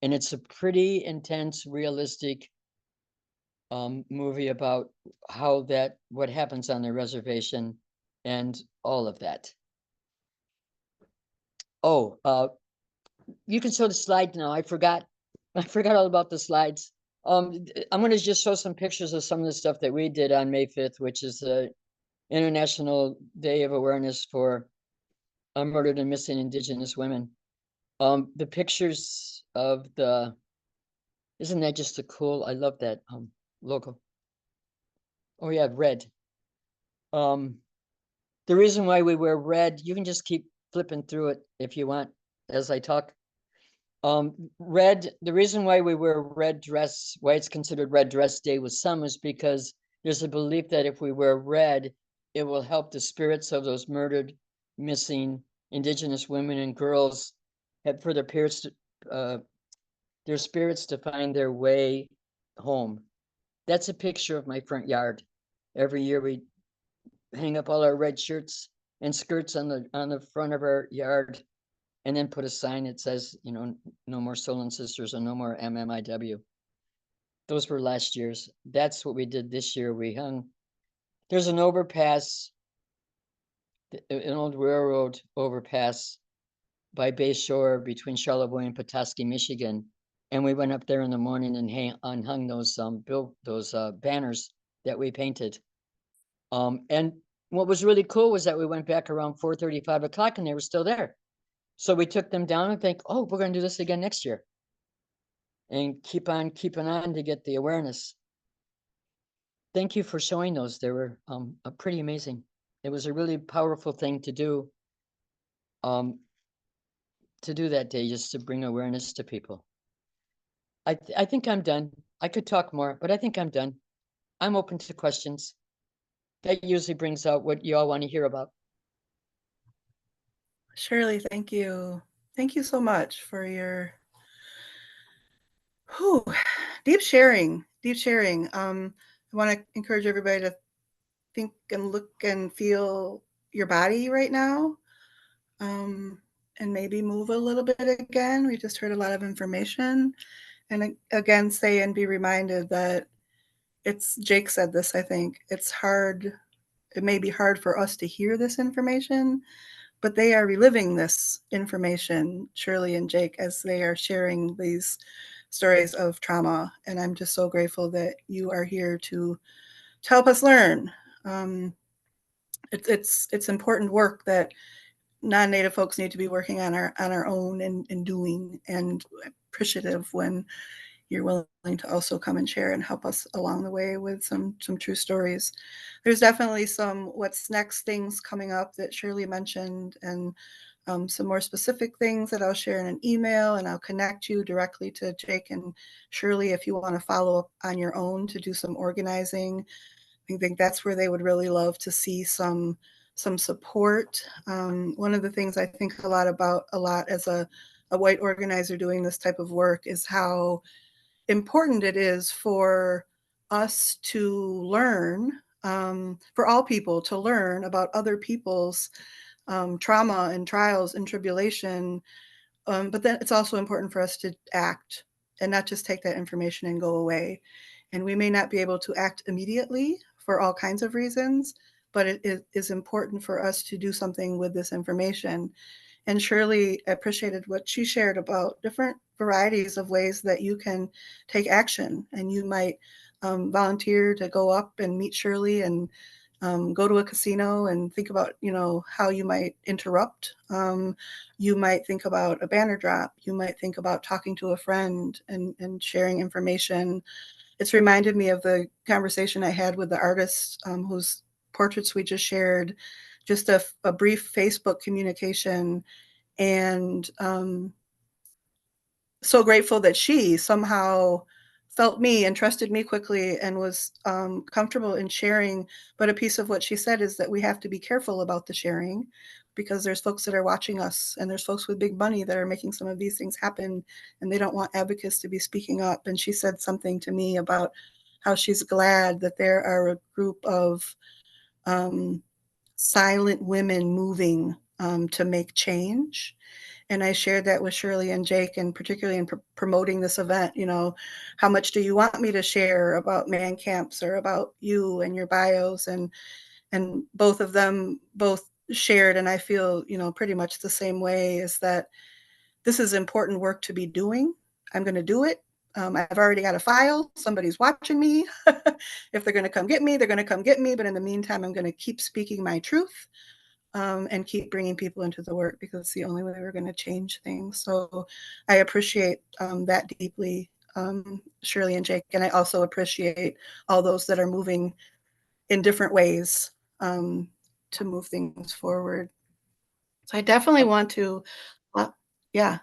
And it's a pretty intense, realistic movie about what happens on the reservation and all of that. Oh, you can show the slide now. I forgot all about the slides. I'm going to just show some pictures of some of the stuff that we did on May 5th, which is the International Day of Awareness for Murdered and Missing Indigenous Women. The pictures of isn't that just a cool, I love that logo. Oh yeah, red. The reason why we wear red, you can just keep flipping through it if you want as I talk. Red, the reason why we wear red dress, why it's considered Red Dress Day with some, is because there's a belief that if we wear red, it will help the spirits of those murdered, missing Indigenous women and girls for their spirits to find their way home. That's a picture of my front yard. Every year we hang up all our red shirts and skirts on the front of our yard, and then put a sign that says, no more Stolen Sisters or no more MMIW. Those were last year's. That's what we did this year. There's an overpass, an old railroad overpass by Bay Shore between Charlevoix and Petoskey, Michigan. And we went up there in the morning and hung those banners that we painted. And what was really cool was that we went back around 4:30, 5 o'clock, and they were still there. So we took them down and think, oh, we're going to do this again next year. And keep on keeping on to get the awareness. Thank you for showing those. They were pretty amazing. It was a really powerful thing to do that day, just to bring awareness to people. I think I'm done. I could talk more, but I think I'm done. I'm open to questions. That usually brings out what you all want to hear about. Shirley, thank you. Thank you so much for your deep sharing. I want to encourage everybody to think and look and feel your body right now, and maybe move a little bit again. We just heard a lot of information. And again, say and be reminded that Jake said this, I think, it's hard. It may be hard for us to hear this information, but they are reliving this information, Shirley and Jake, as they are sharing these stories of trauma. And I'm just so grateful that you are here to help us learn. It's important work that non-Native folks need to be working on our own and doing, and appreciative when you're willing to also come and share and help us along the way with some true stories. There's definitely some what's next things coming up that Shirley mentioned, and some more specific things that I'll share in an email, and I'll connect you directly to Jake and Shirley if you want to follow up on your own to do some organizing. I think that's where they would really love to see some support. One of the things I think a lot as a white organizer doing this type of work is how important it is for us to learn, for all people to learn about other people's trauma and trials and tribulation. But then it's also important for us to act and not just take that information and go away. And we may not be able to act immediately for all kinds of reasons, but it is important for us to do something with this information. And Shirley appreciated what she shared about different varieties of ways that you can take action. And you might volunteer to go up and meet Shirley and go to a casino and think about, how you might interrupt. You might think about a banner drop. You might think about talking to a friend and sharing information. It's reminded me of the conversation I had with the artist whose portraits we just shared, just a brief Facebook communication. And so grateful that she somehow felt me and trusted me quickly and was comfortable in sharing. But a piece of what she said is that we have to be careful about the sharing, because there's folks that are watching us, and there's folks with big money that are making some of these things happen, and they don't want advocates to be speaking up. And she said something to me about how she's glad that there are a group of silent women moving to make change. And I shared that with Shirley and Jake, and particularly in promoting this event, you know, how much do you want me to share about man camps or about you and your bios? And both of them both shared, and I feel, you know, pretty much the same way, is that this is important work to be doing. I'm going to do it. I've already got a file. Somebody's watching me. If they're going to come get me, they're going to come get me. But in the meantime, I'm going to keep speaking my truth, and keep bringing people into the work, because it's the only way we're going to change things. So I appreciate that deeply, Shirley and Jake. And I also appreciate all those that are moving in different ways to move things forward. So I definitely want to, yeah,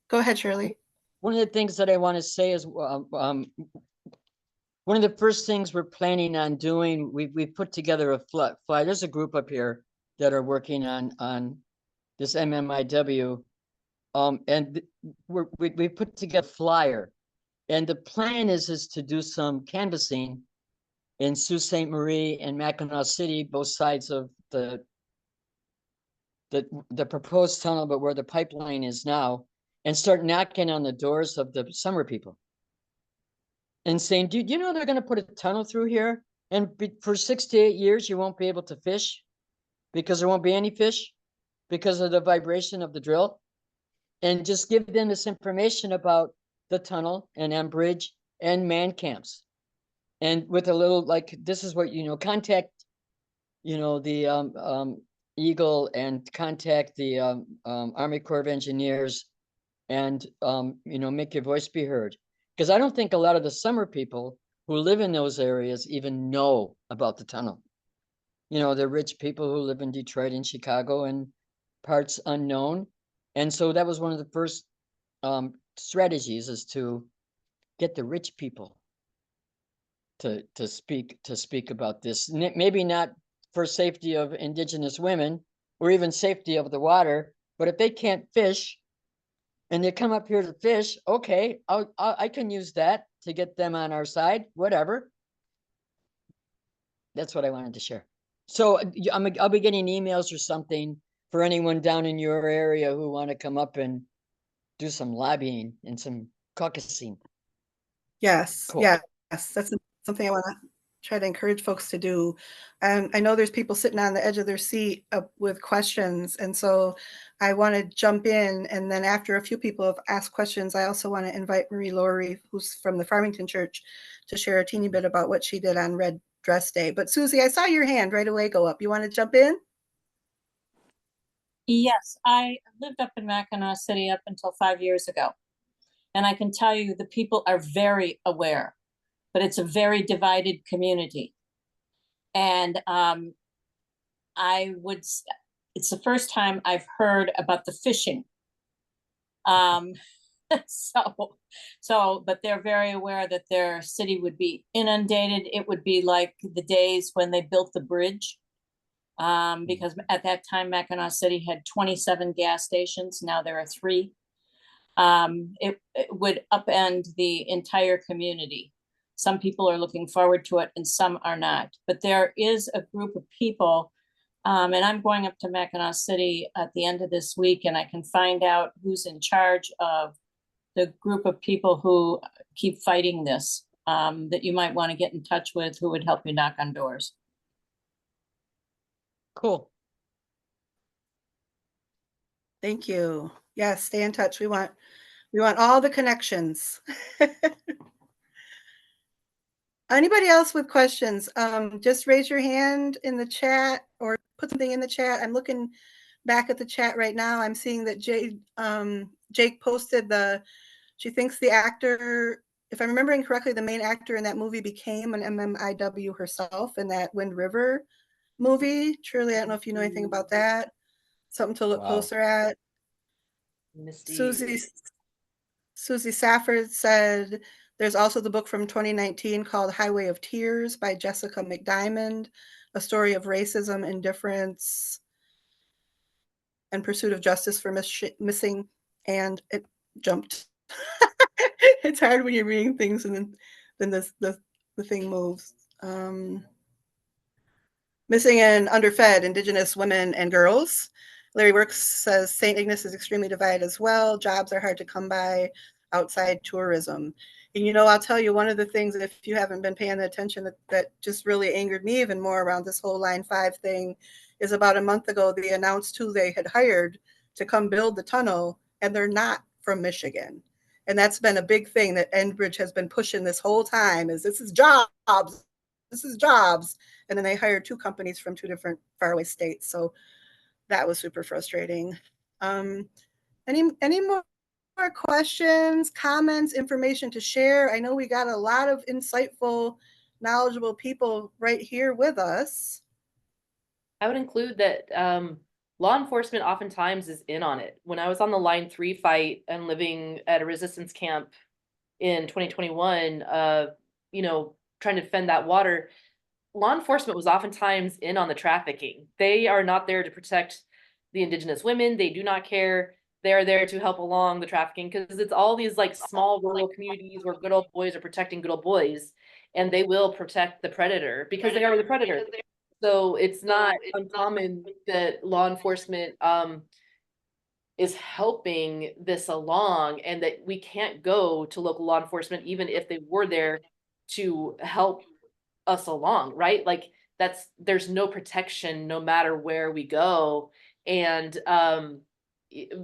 go ahead, Shirley. One of the things that I want to say is one of the first things we're planning on doing, we put together a fly. There's a group up here that are working on this MMIW, and we put together a flyer, and the plan is to do some canvassing in Sault Ste. Marie and Mackinac City, both sides of the proposed tunnel, but where the pipeline is now, and start knocking on the doors of the summer people and saying, do you know they're going to put a tunnel through here? And for 6 to 8 years, you won't be able to fish, because there won't be any fish because of the vibration of the drill. And just give them this information about the tunnel and Bridge and man camps. And with a little, like, this is what, you know, contact, you know, the Eagle, and contact the Army Corps of Engineers, and you know, make your voice be heard. Because I don't think a lot of the summer people who live in those areas even know about the tunnel. You know, the rich people who live in Detroit and Chicago and parts unknown. And so that was one of the first strategies, is to get the rich people to speak about this. Maybe not for safety of Indigenous women or even safety of the water, but if they can't fish and they come up here to fish, okay, I can use that to get them on our side, whatever. That's what I wanted to share. So I'll be getting emails or something for anyone down in your area who want to come up and do some lobbying and some caucusing. Yes, Cool. yes, that's something I want to try to encourage folks to do. And I know there's people sitting on the edge of their seat with questions, and so I want to jump in. And then after a few people have asked questions, I also want to invite Marie Laurie, who's from the Farmington Church, to share a teeny bit about what she did on Red Dress Day. But Susie, I saw your hand right away go up. You want to jump in? Yes, I lived up in Mackinac City up until 5 years ago. And I can tell you the people are very aware, but it's a very divided community. And it's the first time I've heard about the fishing. But they're very aware that their city would be inundated. It would be like the days when they built the bridge. Because at that time, Mackinac City had 27 gas stations. Now there are 3. It would upend the entire community. Some people are looking forward to it and some are not. But there is a group of people, and I'm going up to Mackinac City at the end of this week, and I can find out who's in charge of the group of people who keep fighting this, that you might want to get in touch with, who would help you knock on doors. Cool. Thank you. Yes, stay in touch. We want all the connections. Anybody else with questions? Just raise your hand in the chat or put something in the chat. I'm looking back at the chat right now. I'm seeing that Jake posted she thinks the actor, if I'm remembering correctly, the main actor in that movie became an MMIW herself in that Wind River movie. Shirley, I don't know if you know anything about that. something to look Wow. closer at. Misty. Susie Safford said there's also the book from 2019 called Highway of Tears by Jessica McDiamond, a story of racism, indifference, and pursuit of justice for missing, and it jumped. It's hard when you're reading things and then the thing moves. Missing and underfed Indigenous women and girls. Larry Works says St. Ignace is extremely divided as well. Jobs are hard to come by outside tourism. And, you know, I'll tell you one of the things, if you haven't been paying attention, that just really angered me even more around this whole Line 5 thing is about a month ago, they announced who they had hired to come build the tunnel, and they're not from Michigan. And that's been a big thing that Enbridge has been pushing this whole time is this is jobs. This is jobs. And then they hired 2 companies from 2 different faraway states. So that was super frustrating. Any more questions, comments, information to share? I know we got a lot of insightful, knowledgeable people right here with us. I would include that law enforcement oftentimes is in on it. When I was on the Line 3 fight and living at a resistance camp in 2021, you know, trying to defend that water, law enforcement was oftentimes in on the trafficking. They are not there to protect the Indigenous women. They do not care. They are there to help along the trafficking because it's all these like small rural communities where good old boys are protecting good old boys, and they will protect the predator because they are the predator. So it's not uncommon that law enforcement is helping this along, and that we can't go to local law enforcement even if they were there to help us along, right? Like there's no protection no matter where we go. And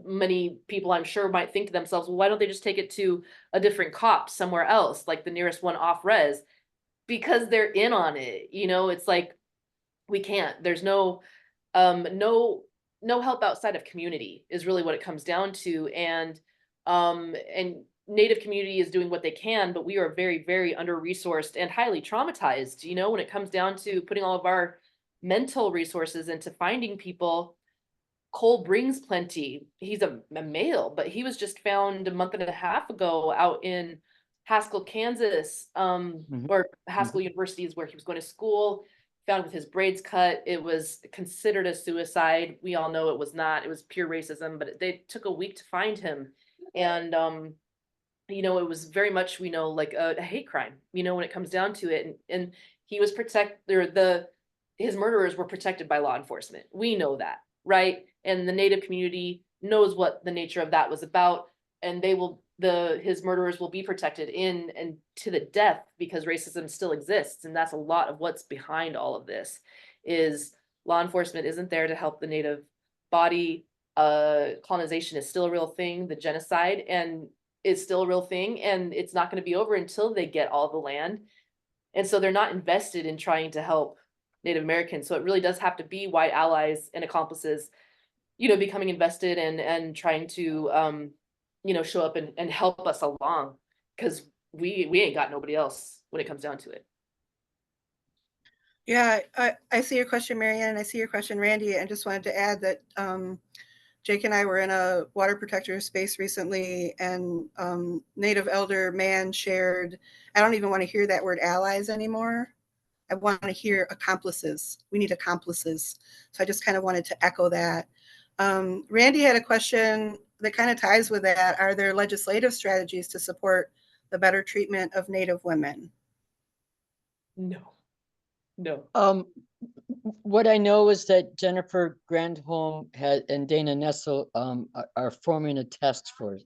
many people I'm sure might think to themselves, well, why don't they just take it to a different cop somewhere else, like the nearest one off res? Because they're in on it. You know, it's like we can't. There's no no help outside of community is really what it comes down to. And Native community is doing what they can, but we are very, very under-resourced and highly traumatized, you know, when it comes down to putting all of our mental resources into finding people. Cole brings plenty. He's a male, but he was just found a month and a half ago out in Haskell, Kansas, or Haskell University is where he was going to school, found with his braids cut. It was considered a suicide. We all know it was not. It was pure racism, but they took a week to find him. And you know, it was very much, we know, like a hate crime, you know, when it comes down to it. And he was his murderers were protected by law enforcement. We know that, right? And the Native community knows what the nature of that was about. And his murderers will be protected in and to the death because racism still exists. And that's a lot of what's behind all of this is law enforcement isn't there to help the Native body. Colonization is still a real thing. The genocide is still a real thing, and it's not going to be over until they get all the land. And so they're not invested in trying to help Native Americans. So it really does have to be white allies and accomplices, you know, becoming invested and trying to, you know, show up and help us along, because we ain't got nobody else when it comes down to it. Yeah, I see your question, Marianne, and I see your question, Randy. I just wanted to add that Jake and I were in a water protector space recently, and Native elder man shared, I don't even want to hear that word allies anymore. I want to hear accomplices. We need accomplices. So I just kind of wanted to echo that. Randy had a question that kind of ties with that. Are there legislative strategies to support the better treatment of Native women? No. What I know is that Jennifer Grandholm and Dana Nessel are forming a task force.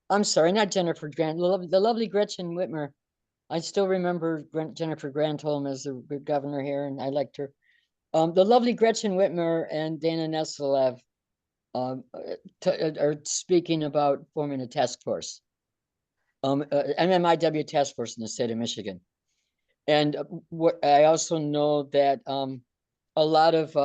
I'm sorry, not Jennifer the lovely Gretchen Whitmer. I still remember Jennifer Grandholm as the governor here, and I liked her. The lovely Gretchen Whitmer and Dana Nessel are speaking about forming a task force, MMIW task force in the state of Michigan. And what I also know that a lot of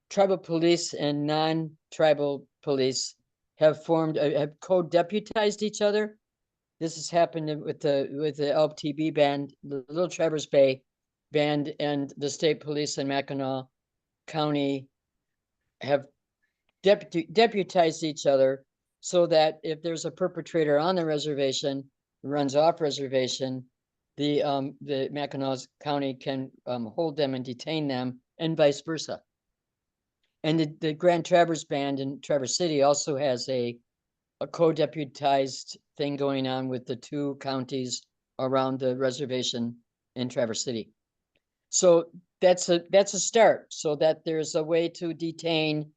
tribal police and non-tribal police have co-deputized each other. This has happened with the LTB band, the Little Traverse Bay band, and the state police in Mackinac County have deputized each other so that if there's a perpetrator on the reservation, runs off reservation, the Mackinac County can hold them and detain them, and vice versa. And the Grand Traverse Band in Traverse City also has a co-deputized thing going on with the two counties around the reservation in Traverse City. So that's a start, so that there's a way to detain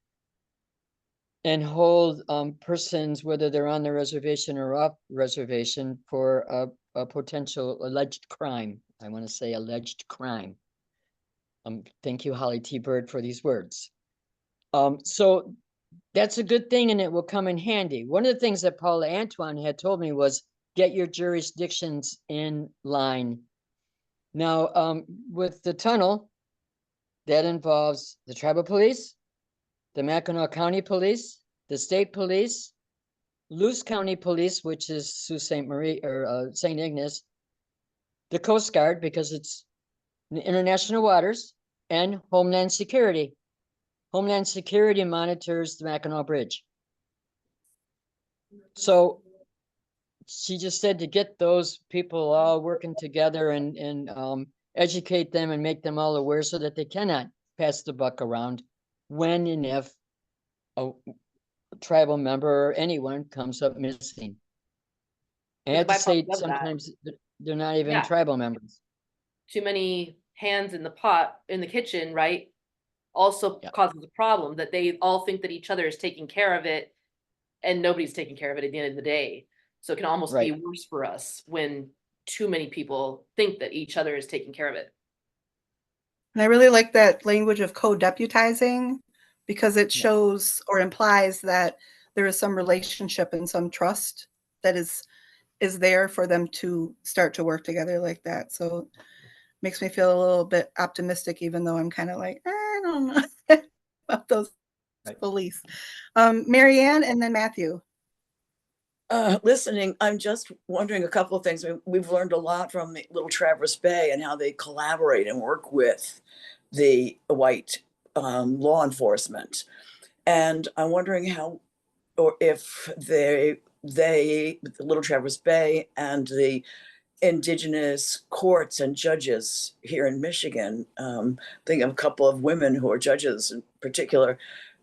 and hold persons, whether they're on the reservation or off reservation, for a potential alleged crime. I want to say alleged crime. Thank you, Holly T. Bird, for these words. So that's a good thing, and it will come in handy. One of the things that Paula Antoine had told me was get your jurisdictions in line. Now, with the tunnel, that involves the tribal police, the Mackinac County Police, the state police, Luce County Police, which is Sault Ste. Marie or St. Ignace, the Coast Guard, because it's international waters, and Homeland Security. Homeland Security monitors the Mackinac Bridge. So she just said to get those people all working together and educate them and make them all aware so that they cannot pass the buck around when and if a tribal member or anyone comes up missing. I have to say, sometimes they're not even tribal members. Too many hands in the pot, in the kitchen, right? Also causes a problem that they all think that each other is taking care of it, and nobody's taking care of it at the end of the day. So it can almost be worse for us when too many people think that each other is taking care of it. And I really like that language of co-deputizing, because it shows or implies that there is some relationship and some trust that is there for them to start to work together like that. So it makes me feel a little bit optimistic, even though I'm kind of like, I don't know about those police. Marianne and then Matthew. Listening, I'm just wondering a couple of things. We've learned a lot from the Little Traverse Bay and how they collaborate and work with the white law enforcement. And I'm wondering how, or if the Little Traverse Bay and the Indigenous courts and judges here in Michigan, think of a couple of women who are judges in particular,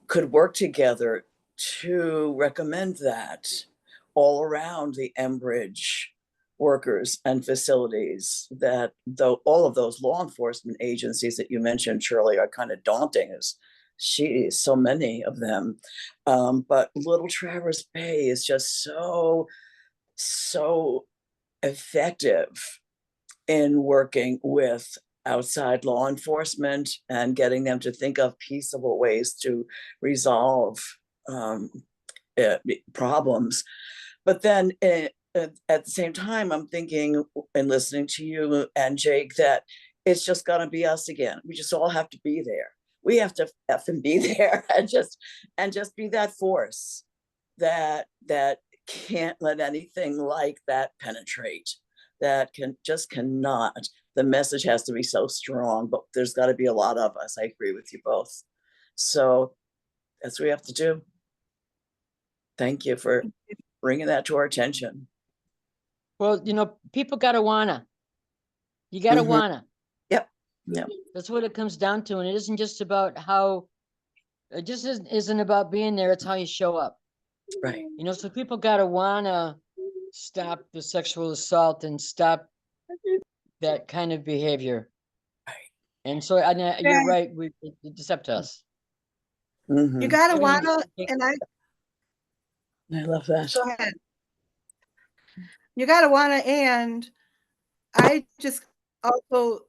could work together to recommend that all around the Enbridge workers and facilities, that though all of those law enforcement agencies that you mentioned, Shirley, are kind of daunting, as so many of them. But Little Traverse Bay is just so effective in working with outside law enforcement and getting them to think of peaceable ways to resolve problems. But then at the same time, I'm thinking and listening to you and Jake that it's just going to be us again. We just all have to be there. We have to effing be there and just be that force that can't let anything like that penetrate. That cannot. The message has to be so strong, but there's got to be a lot of us. I agree with you both. So that's what we have to do. Thank you for bringing that to our attention. Well, people gotta wanna. You gotta wanna. Yep. That's what it comes down to, and it isn't just about how. It just isn't about being there. It's how you show up. Right. So people gotta wanna stop the sexual assault and stop that kind of behavior. Right. And so, you're right. It's up to us. You gotta wanna, and I love that. Go ahead. You gotta wanna, and I just also,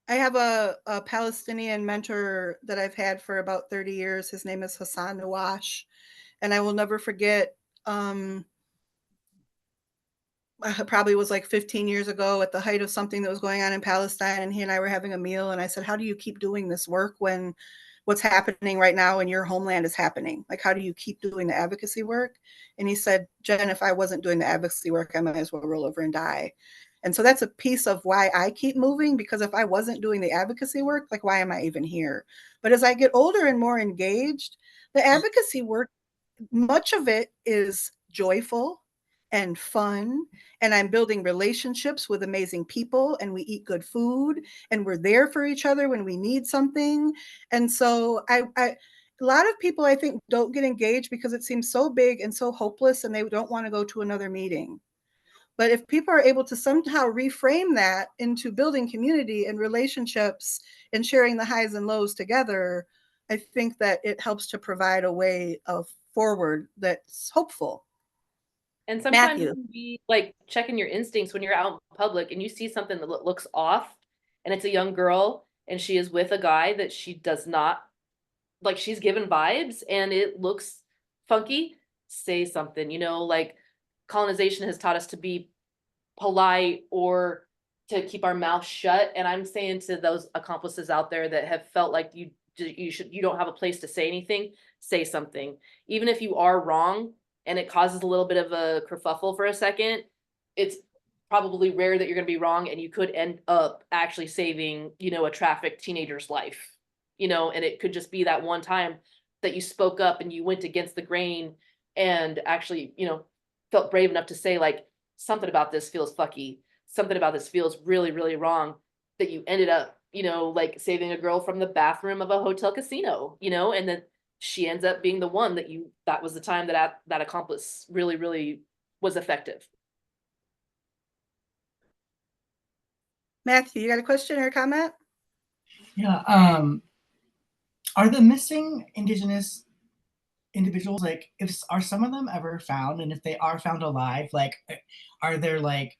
I have a Palestinian mentor that I've had for about 30 years. His name is Hassan Nawash, and I will never forget. Probably was like 15 years ago at the height of something that was going on in Palestine, and he and I were having a meal, and I said, how do you keep doing this work when what's happening right now in your homeland is happening? Like, how do you keep doing the advocacy work? And he said, Jen, if I wasn't doing the advocacy work, I might as well roll over and die. And so that's a piece of why I keep moving, because if I wasn't doing the advocacy work, like, why am I even here? But as I get older and more engaged, the advocacy work, much of it is joyful and fun, and I'm building relationships with amazing people, and we eat good food, and we're there for each other when we need something. And so a lot of people, I think, don't get engaged because it seems so big and so hopeless, and they don't want to go to another meeting. But if people are able to somehow reframe that into building community and relationships and sharing the highs and lows together, I think that it helps to provide a way of forward that's hopeful. And sometimes Matthew. it can be like checking your instincts when you're out in public and you see something that looks off, and it's a young girl and she is with a guy that she does not like, she's given vibes and it looks funky. Say something, like colonization has taught us to be polite or to keep our mouth shut. And I'm saying to those accomplices out there that have felt like you don't have a place to say anything, say something. Even if you are wrong and it causes a little bit of a kerfuffle for a second, it's probably rare that you're going to be wrong, and you could end up actually saving, a trafficked teenager's life, and it could just be that one time that you spoke up and you went against the grain and actually, felt brave enough to say, like, something about this feels fucky, something about this feels really, really wrong, that you ended up, like saving a girl from the bathroom of a hotel casino, and then she ends up being the one that was the time that accomplice really, really was effective. Matthew, you got a question or a comment? Yeah. Are the missing Indigenous individuals, like, are some of them ever found? And if they are found alive, like, are there like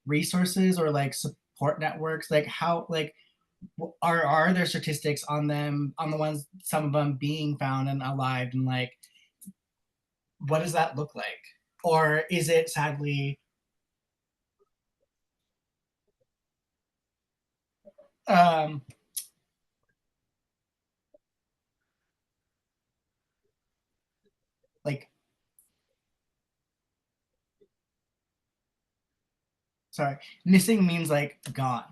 resources or like support networks? Like, how, like, are there statistics on them, on the ones, some of them being found and alive, and like, what does that look like? Or is it sadly um like, sorry, missing means like gone.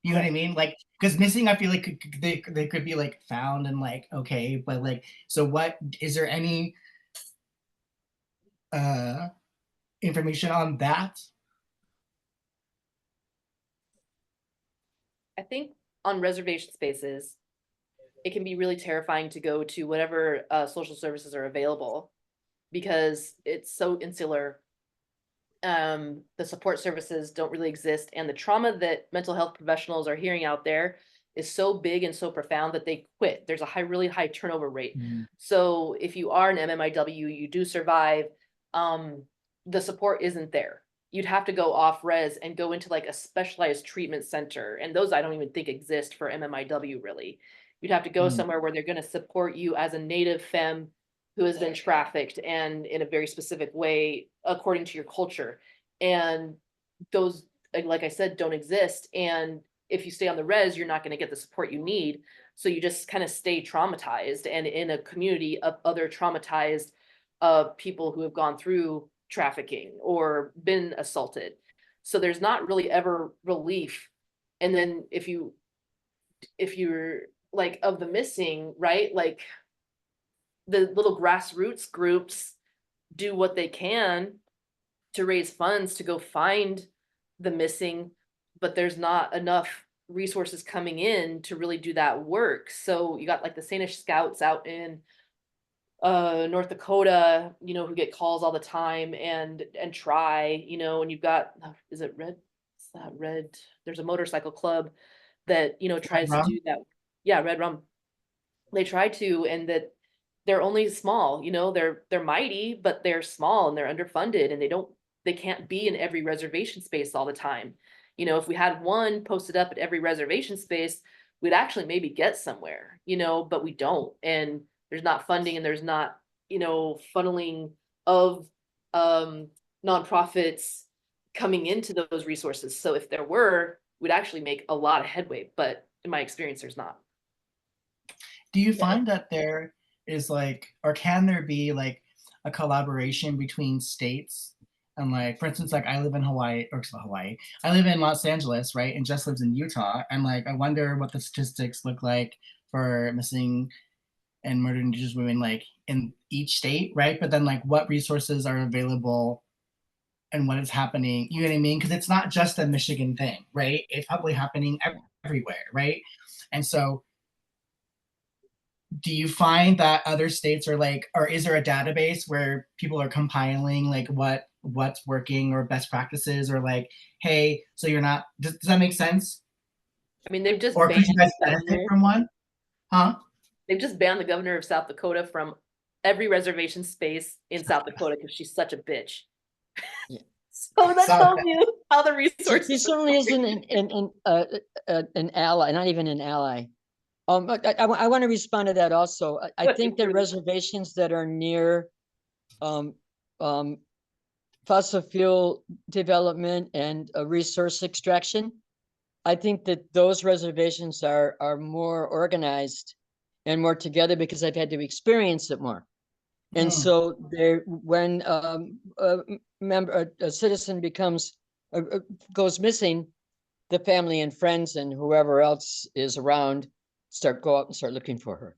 You know what I mean? Like, because missing, I feel like they could be like found and like okay, but like, so what is there any uh information on that? I think on reservation spaces, it can be really terrifying to go to whatever social services are available because it's so insular. The support services don't really exist, and the trauma that mental health professionals are hearing out there is so big and so profound that they quit. There's a really high turnover rate. So if you are an MMIW, you do survive, the support isn't there. You'd have to go off res and go into like a specialized treatment center, and those I don't even think exist for MMIW really. You'd have to go somewhere where they're going to support you as a native femme who has been trafficked and in a very specific way according to your culture. And those, like I said, don't exist. And if you stay on the res, you're not going to get the support you need. So you just kind of stay traumatized and in a community of other traumatized people who have gone through trafficking or been assaulted. So there's not really ever relief. And then if you're like of the missing, right? Like the little grassroots groups do what they can to raise funds to go find the missing, but there's not enough resources coming in to really do that work. So you got like the Sanish Scouts out in North Dakota, who get calls all the time and try, and you've got, is it Red? It's that Red. There's a motorcycle club that, tries to do that. Yeah, Red Rum. They try to, and that they're only small, they're mighty, but they're small and they're underfunded, and they can't be in every reservation space all the time. If we had one posted up at every reservation space, we'd actually maybe get somewhere, but we don't. And there's not funding, and there's not, funneling of nonprofits coming into those resources. So if there were, we'd actually make a lot of headway, but in my experience, there's not. Do you find that there is like, or can there be like a collaboration between states And like, for instance, like I live in Hawaii, or it's not Hawaii. I live in Los Angeles, right? And Jess lives in Utah. And like, I wonder what the statistics look like for missing and murdered Indigenous women, like in each state, right? But then like, what resources are available and what is happening? You know what I mean? Because it's not just a Michigan thing, right? It's probably happening everywhere, right? And so do you find that other states are like, or is there a database where people are compiling like what's working or best practices, or like, hey, so you're not, does that make sense? I mean, they've just Or could banned you guys the benefit governor. from one? Huh? They've just banned the governor of South Dakota from every reservation space in South Dakota because she's such a bitch. Yeah. So that South- tells you how the She resources. certainly isn't an ally, not even an ally. I want to respond to that also. I think that reservations that are near um, fossil fuel development and resource extraction, I think that those reservations are more organized and more together because I've had to experience it more. And Mm. so there, when a citizen goes missing, the family and friends and whoever else is around go out and start looking for her.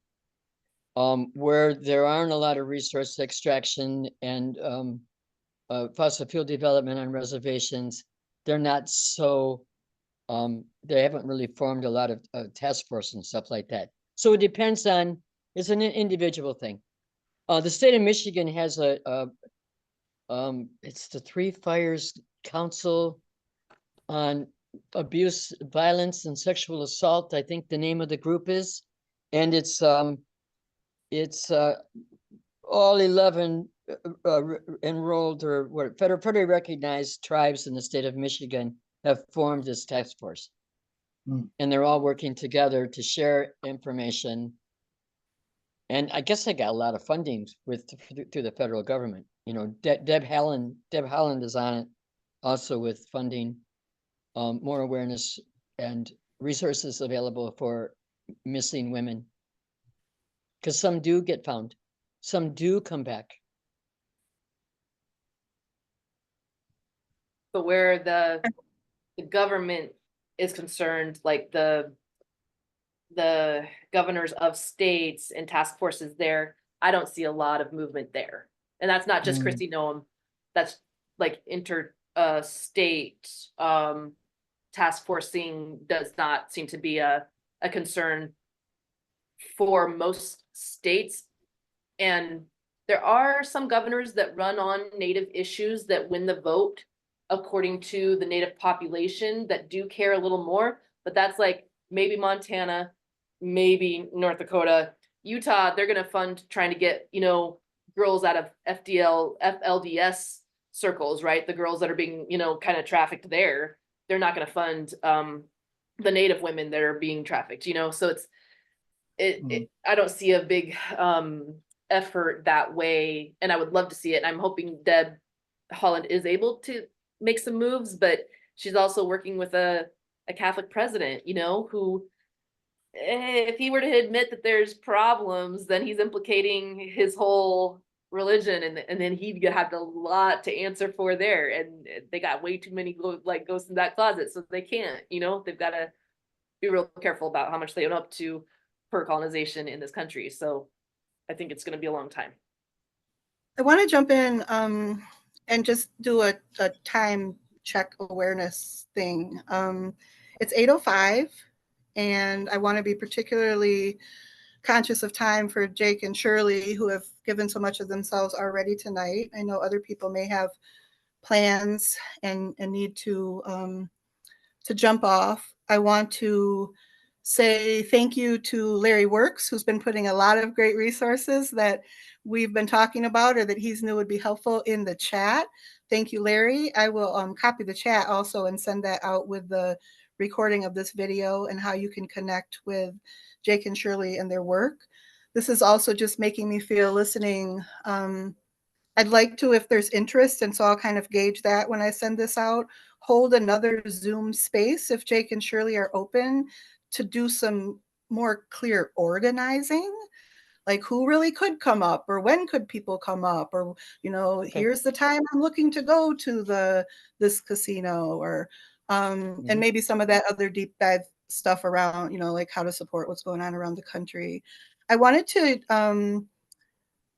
Where there aren't a lot of resource extraction and fossil fuel development on reservations, they're not so they haven't really formed a lot of task force and stuff like that. So it depends on, it's an individual thing. The state of Michigan has it's the Three Fires Council on Abuse, Violence, and Sexual Assault, I think the name of the group is, and it's all 11 enrolled or what federally recognized tribes in the state of Michigan have formed this task force. And they're all working together to share information. And I guess I got a lot of funding through the federal government. You know, Deb Haaland is on it also with funding, more awareness and resources available for missing women. Because some do get found, some do come back. But where the government is concerned, like the governors of states and task forces there, I don't see a lot of movement there. And that's not just Christy Noem, that's like state task forcing does not seem to be a concern for most states. And there are some governors that run on Native issues that win the vote according to the Native population that do care a little more, but that's like maybe Montana, maybe North Dakota. Utah, they're going to fund trying to get, you know, girls out of FLDS circles, right? The girls that are being, you know, kind of trafficked there. They're not going to fund the Native women that are being trafficked, you know? So I don't see a big effort that way, and I would love to see it. And I'm hoping Deb Haaland is able to make some moves, but she's also working with a Catholic president, you know, who, if he were to admit that there's problems, then he's implicating his whole religion, and then he'd have a lot to answer for there. And they got way too many ghosts in that closet, so they can't, you know, they've got to be real careful about how much they own up to per colonization in this country. So I think it's going to be a long time. I want to jump in and just do a time check awareness thing. It's 8:05, and I want to be particularly conscious of time for Jake and Shirley, who have given so much of themselves already tonight. I know other people may have plans and need to jump off. I want to say thank you to Larry Works, who's been putting a lot of great resources that we've been talking about or that he's knew would be helpful in the chat. Thank you, Larry. I will copy the chat also and send that out with the recording of this video and how you can connect with Jake and Shirley and their work. This is also just making me feel listening. I'd like to, if there's interest, and so I'll kind of gauge that when I send this out, hold another Zoom space if Jake and Shirley are open to do some more clear organizing. like who really could come up, or when could people come up, or, you know, here's the time I'm looking to go to this casino, or and maybe some of that other deep dive stuff around, you know, like how to support what's going on around the country. I wanted to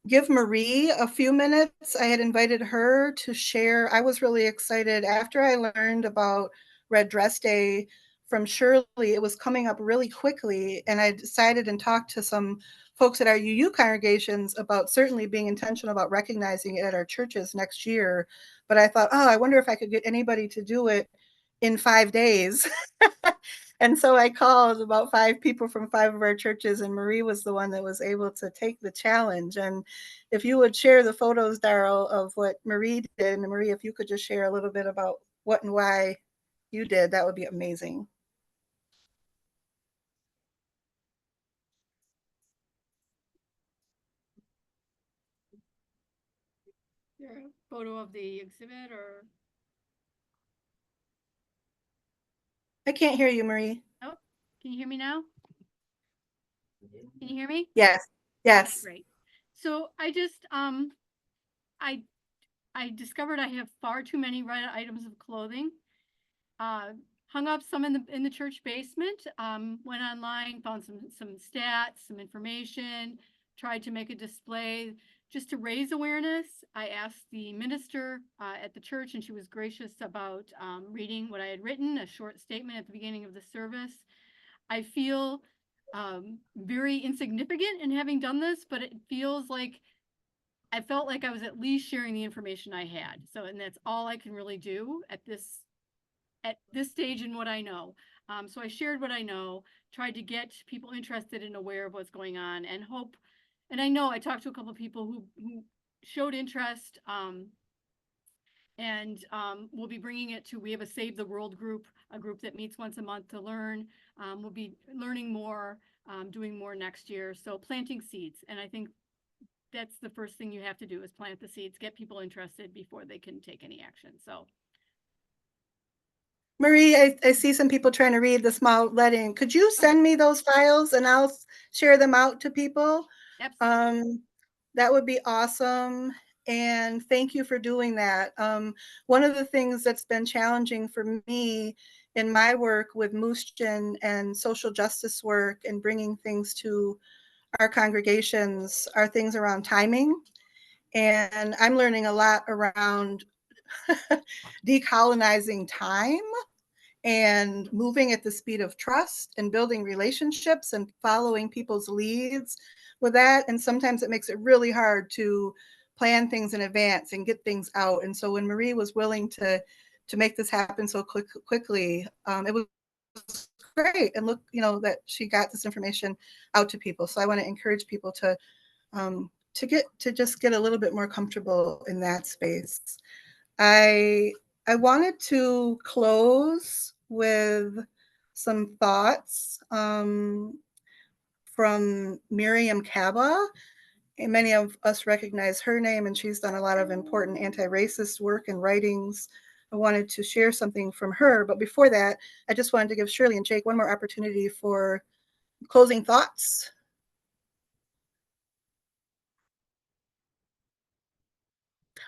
give Marie a few minutes. I had invited her to share. I was really excited after I learned about Red Dress Day from Shirley. It was coming up really quickly, and I decided and talked to some folks at our UU congregations about certainly being intentional about recognizing it at our churches next year. But I thought, oh, I wonder if I could get anybody to do it in 5 days. And so I called about 5 people from 5 of our churches, and Marie was the one that was able to take the challenge. And if you would share the photos, Darryl, of what Marie did, and Marie, if you could just share a little bit about what and why you did, that would be amazing. There a photo of the exhibit, or? I can't hear you, Marie. Oh, can you hear me now? Can you hear me? Yes. Yes. Great. So I just, I discovered I have far too many red items of clothing. Hung up some in the church basement, went online, found some stats, some information, tried to make a display just to raise awareness. I asked the minister at the church, and she was gracious about reading what I had written, a short statement at the beginning of the service. I feel very insignificant in having done this, but it feels like I felt like I was at least sharing the information I had. So, and that's all I can really do at this stage in what I know. So I shared what I know, tried to get people interested and aware of what's going on, and hope. And I know I talked to a couple of people who showed interest, and we'll be bringing it to. We have a Save the World group, a group that meets once a month to learn. We'll be learning more, doing more next year. So planting seeds, and I think that's the first thing you have to do is plant the seeds, get people interested before they can take any action. So. Marie, I see some people trying to read the small lettering. Could you send me those files and I'll share them out to people? Absolutely. That would be awesome. And thank you for doing that. One of the things that's been challenging for me in my work with Mooshin and social justice work and bringing things to our congregations are things around timing. And I'm learning a lot around decolonizing time and moving at the speed of trust and building relationships and following people's leads with that. And sometimes it makes it really hard to plan things in advance and get things out. And so when Marie was willing to make this happen so quickly, it was great. And look, you know, that she got this information out to people. So I want to encourage people to just get a little bit more comfortable in that space. I wanted to close with some thoughts from Miriam Kaba. And many of us recognize her name, and she's done a lot of important anti-racist work and writings. I wanted to share something from her, but before that, I just wanted to give Shirley and Jake one more opportunity for closing thoughts.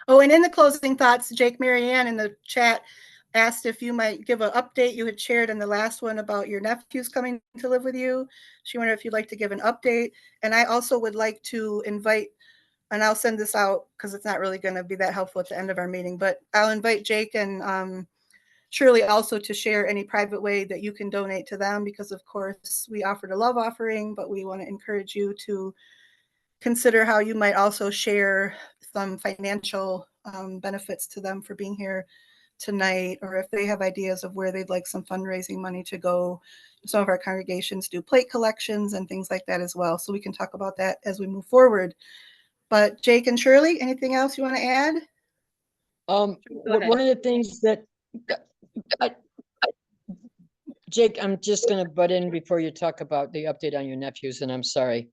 Oh, and in the closing thoughts, Jake, Marianne in the chat asked if you might give an update. You had shared in the last one about your nephews coming to live with you. She wondered if you'd like to give an update. And I also would like to invite, and I'll send this out because it's not really going to be that helpful at the end of our meeting, but I'll invite Jake and Shirley also to share any private way that you can donate to them, because of course we offered a love offering, but we want to encourage you to consider how you might also share some financial benefits to them for being here tonight, or if they have ideas of where they'd like some fundraising money to go. Some of our congregations do plate collections and things like that as well. So we can talk about that as we move forward. But Jake and Shirley, anything else you want to add? One of the things that Jake, I'm just going to butt in before you talk about the update on your nephews, and I'm sorry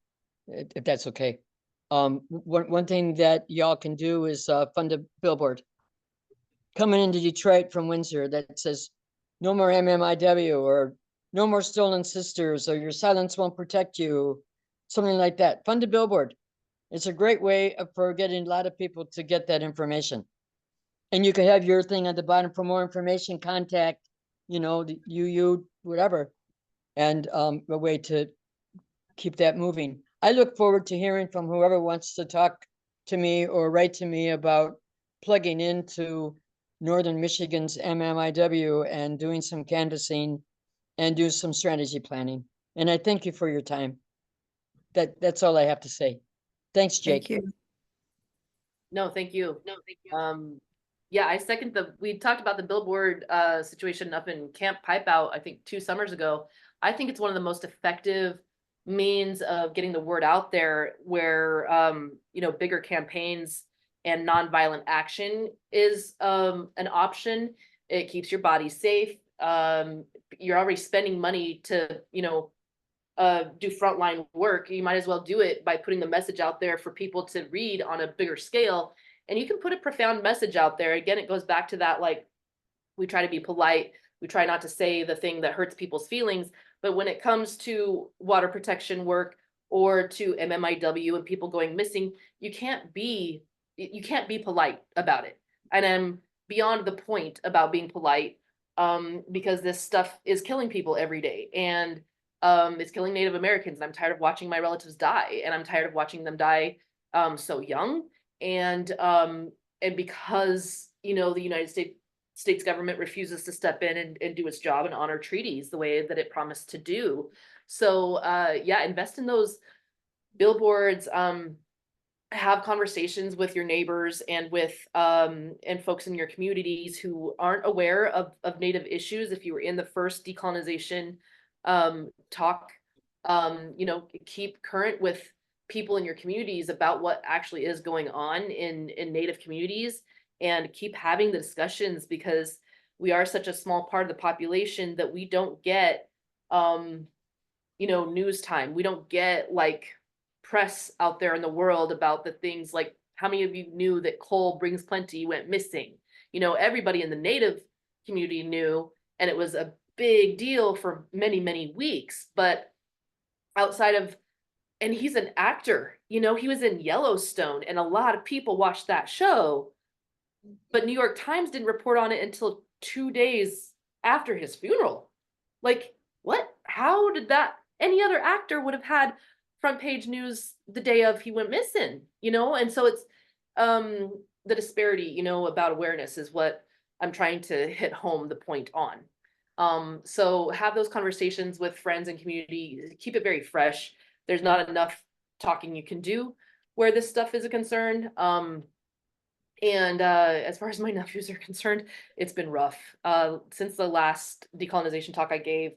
if that's okay. One thing that y'all can do is fund a billboard coming into Detroit from Windsor that says "No more MMIW" or "No more stolen sisters" or "Your silence won't protect you." something like that. Fund a billboard. It's a great way for getting a lot of people to get that information. And you can have your thing at the bottom for more information, contact, the whatever, and a way to keep that moving. I look forward to hearing from whoever wants to talk to me or write to me about plugging into Northern Michigan's MMIW and doing some canvassing and do some strategy planning. And I thank you for your time. That's all I have to say. Thanks, Jake. Thank you. No, thank you. Yeah, I second we talked about the billboard situation up in Camp Pipeout, I think 2 summers ago. I think it's one of the most effective means of getting the word out there where, bigger campaigns and nonviolent action is an option. It keeps your body safe. You're already spending money to, do frontline work. You might as well do it by putting the message out there for people to read on a bigger scale. And you can put a profound message out there. Again, it goes back to that, like, we try to be polite. We try not to say the thing that hurts people's feelings. But when it comes to water protection work or to MMIW and people going missing, you can't be polite about it. And I'm beyond the point about being polite, because this stuff is killing people every day. And it's killing Native Americans. And I'm tired of watching my relatives die. And I'm tired of watching them die so young. And because, the United States government refuses to step in and do its job and honor treaties the way that it promised to do. So yeah, invest in those billboards, have conversations with your neighbors and with and folks in your communities who aren't aware of Native issues. If you were in the first decolonization talk, keep current with people in your communities about what actually is going on in Native communities, and keep having the discussions, because we are such a small part of the population that we don't get news time. We don't get like press out there in the world about the things like, how many of you knew that coal brings plenty went missing? Everybody in the Native community knew, and it was a big deal for many, many weeks. But outside of, and he's an actor, he was in Yellowstone, and a lot of people watched that show, but New York Times didn't report on it until 2 days after his funeral. Like, what? How did that? Any other actor would have had front page news the day of he went missing, And so it's the disparity, about awareness is what I'm trying to hit home the point on. So have those conversations with friends and community, keep it very fresh. There's not enough talking you can do where this stuff is a concern. And as far as my nephews are concerned, it's been rough. Since the last decolonization talk I gave,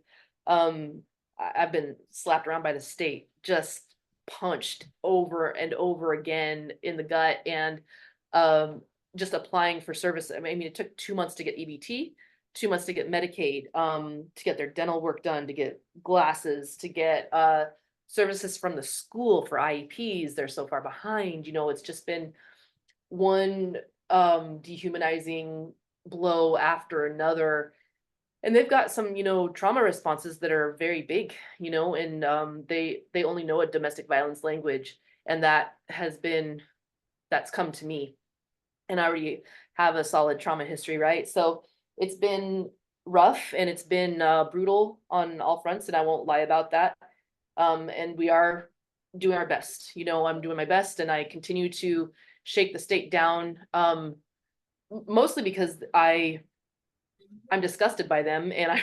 I've been slapped around by the state, just punched over and over again in the gut, and just applying for service. I mean, it took 2 months to get EBT, 2 months to get Medicaid, to get their dental work done, to get glasses, to get services from the school for IEPs. They're so far behind. It's just been one dehumanizing blow after another. And they've got some, trauma responses that are very big, and they only know a domestic violence language. And that's come to me. And I already have a solid trauma history, right? So it's been rough, and it's been brutal on all fronts, and I won't lie about that. And we are doing our best. I'm doing my best, and I continue to shake the state down, mostly because I'm disgusted by them, and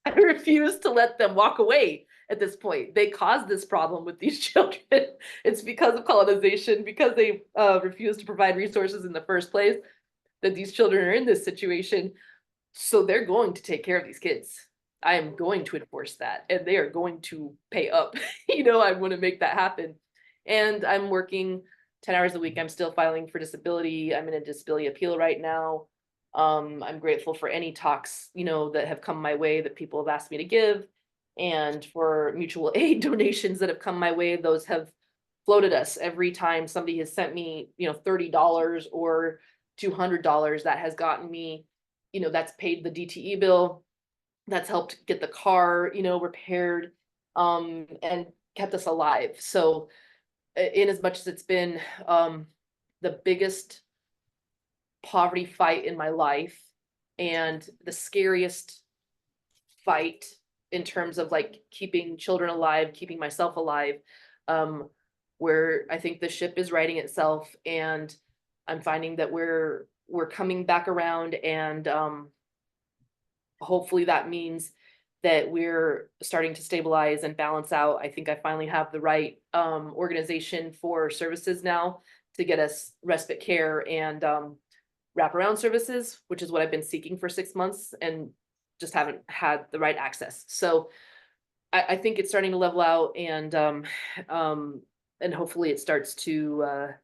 I refuse to let them walk away at this point. They caused this problem with these children. It's because of colonization, because they refuse to provide resources in the first place, that these children are in this situation. So they're going to take care of these kids. I am going to enforce that, and they are going to pay up. I want to make that happen. And I'm working 10 hours a week. I'm still filing for disability. I'm in a disability appeal right now. I'm grateful for any talks, that have come my way that people have asked me to give, and for mutual aid donations that have come my way. Those have floated us every time somebody has sent me, $30 or $200. That has gotten me, that's paid the DTE bill. That's helped get the car, repaired. And kept us alive. So in as much as it's been the biggest poverty fight in my life and the scariest fight in terms of like keeping children alive, keeping myself alive, where I think the ship is righting itself, and I'm finding that we're coming back around, and hopefully that means that we're starting to stabilize and balance out. I think I finally have the right organization for services now to get us respite care and wraparound services, which is what I've been seeking for 6 months and just haven't had the right access. So I think it's starting to level out, and hopefully it starts to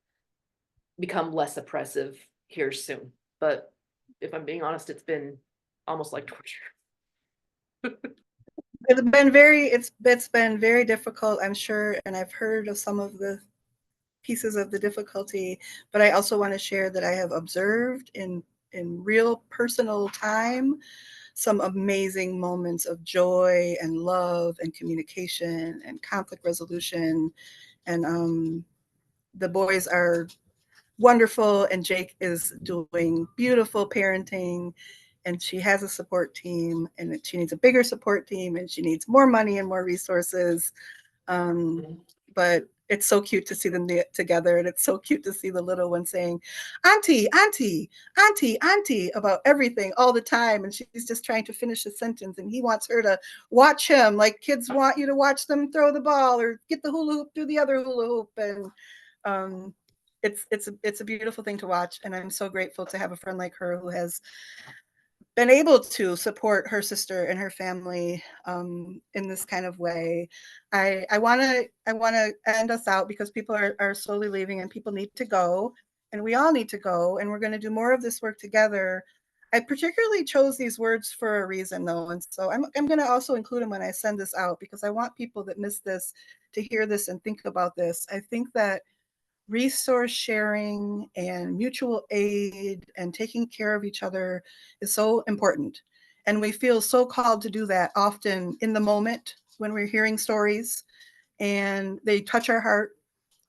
become less oppressive here soon. But if I'm being honest, it's been almost like torture. It's been very difficult, I'm sure, and I've heard of some of the pieces of the difficulty, but I also want to share that I have observed in real personal time some amazing moments of joy and love and communication and conflict resolution. And the boys are wonderful, and Jake is doing beautiful parenting, and she has a support team, and she needs a bigger support team, and she needs more money and more resources. But it's so cute to see them together, and it's so cute to see the little one saying, "Auntie, auntie, auntie, auntie," about everything all the time, and she's just trying to finish a sentence, and he wants her to watch him, like kids want you to watch them throw the ball or get the hula hoop through the other hula hoop. And it's a beautiful thing to watch, and I'm so grateful to have a friend like her who has been able to support her sister and her family in this kind of way. I want to end us out because people are slowly leaving, and people need to go, and we all need to go, and we're going to do more of this work together. I particularly chose these words for a reason, though, and so I'm going to also include them when I send this out, because I want people that miss this to hear this and think about this. I think that resource sharing and mutual aid and taking care of each other is so important. And we feel so called to do that often in the moment when we're hearing stories and they touch our heart,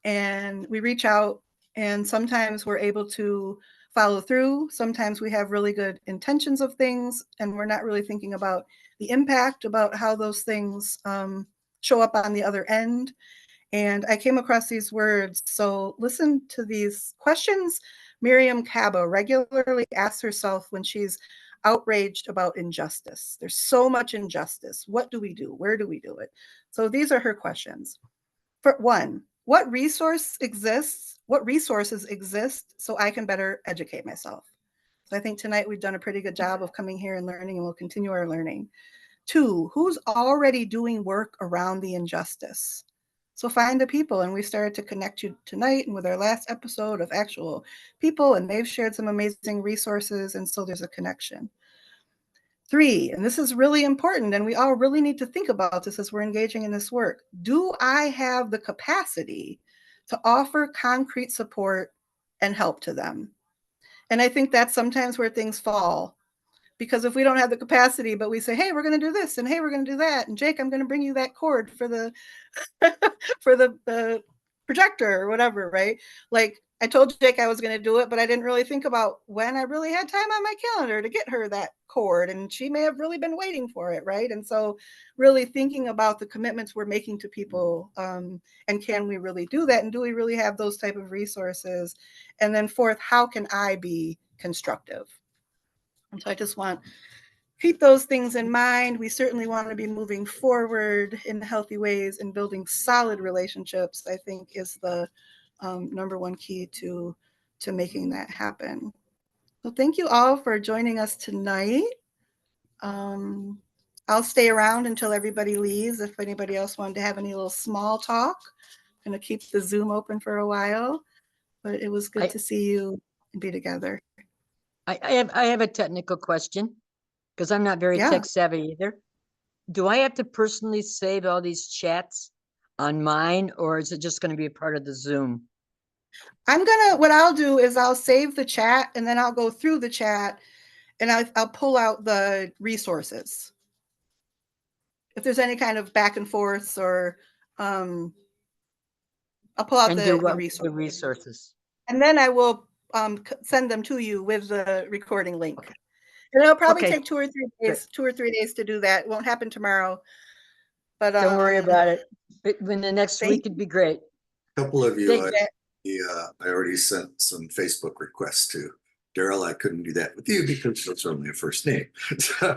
and we reach out, and sometimes we're able to follow through. Sometimes we have really good intentions of things, and we're not really thinking about the impact, about how those things show up on the other end. And I came across these words. So listen to these questions Miriam Cabo regularly asks herself when she's outraged about injustice. There's so much injustice. What do we do? Where do we do it? So these are her questions. For one, what resources exist so I can better educate myself? So I think tonight we've done a pretty good job of coming here and learning, and we'll continue our learning. Two, who's already doing work around the injustice? So find the people, and we started to connect you tonight and with our last episode of actual people, and they've shared some amazing resources, and so there's a connection. Three, and this is really important, and we all really need to think about this as we're engaging in this work. Do I have the capacity to offer concrete support and help to them? And I think that's sometimes where things fall. Because if we don't have the capacity, but we say, hey, we're going to do this, and hey, we're going to do that, and Jake, I'm going to bring you that cord for the for the projector or whatever, right? Like I told Jake I was going to do it, but I didn't really think about when I really had time on my calendar to get her that cord, and she may have really been waiting for it, right? And so really thinking about the commitments we're making to people, and can we really do that, and do we really have those type of resources? And then fourth, how can I be constructive? And so I just want to keep those things in mind. We certainly want to be moving forward in healthy ways and building solid relationships, I think, is the number one key to making that happen. So thank you all for joining us tonight. I'll stay around until everybody leaves. If anybody else wanted to have any little small talk, I'm going to keep the Zoom open for a while, but it was good to see you and be together. I have a technical question, because I'm not very tech savvy either. Do I have to personally save all these chats on mine, or is it just going to be a part of the Zoom? What I'll do is I'll save the chat, and then I'll go through the chat, and I'll pull out the resources. If there's any kind of back and forth or I'll pull out And do the what with resource. the resources? And then I will send them to you with the recording link. And it'll probably Okay. take 2 or 3 days, 2 or 3 days to do that. It won't happen tomorrow. But Don't worry about it. When the next thank week could be great. Couple of you, Thank I already sent some Facebook requests to Daryl. I couldn't do that with you because it's only a first name. So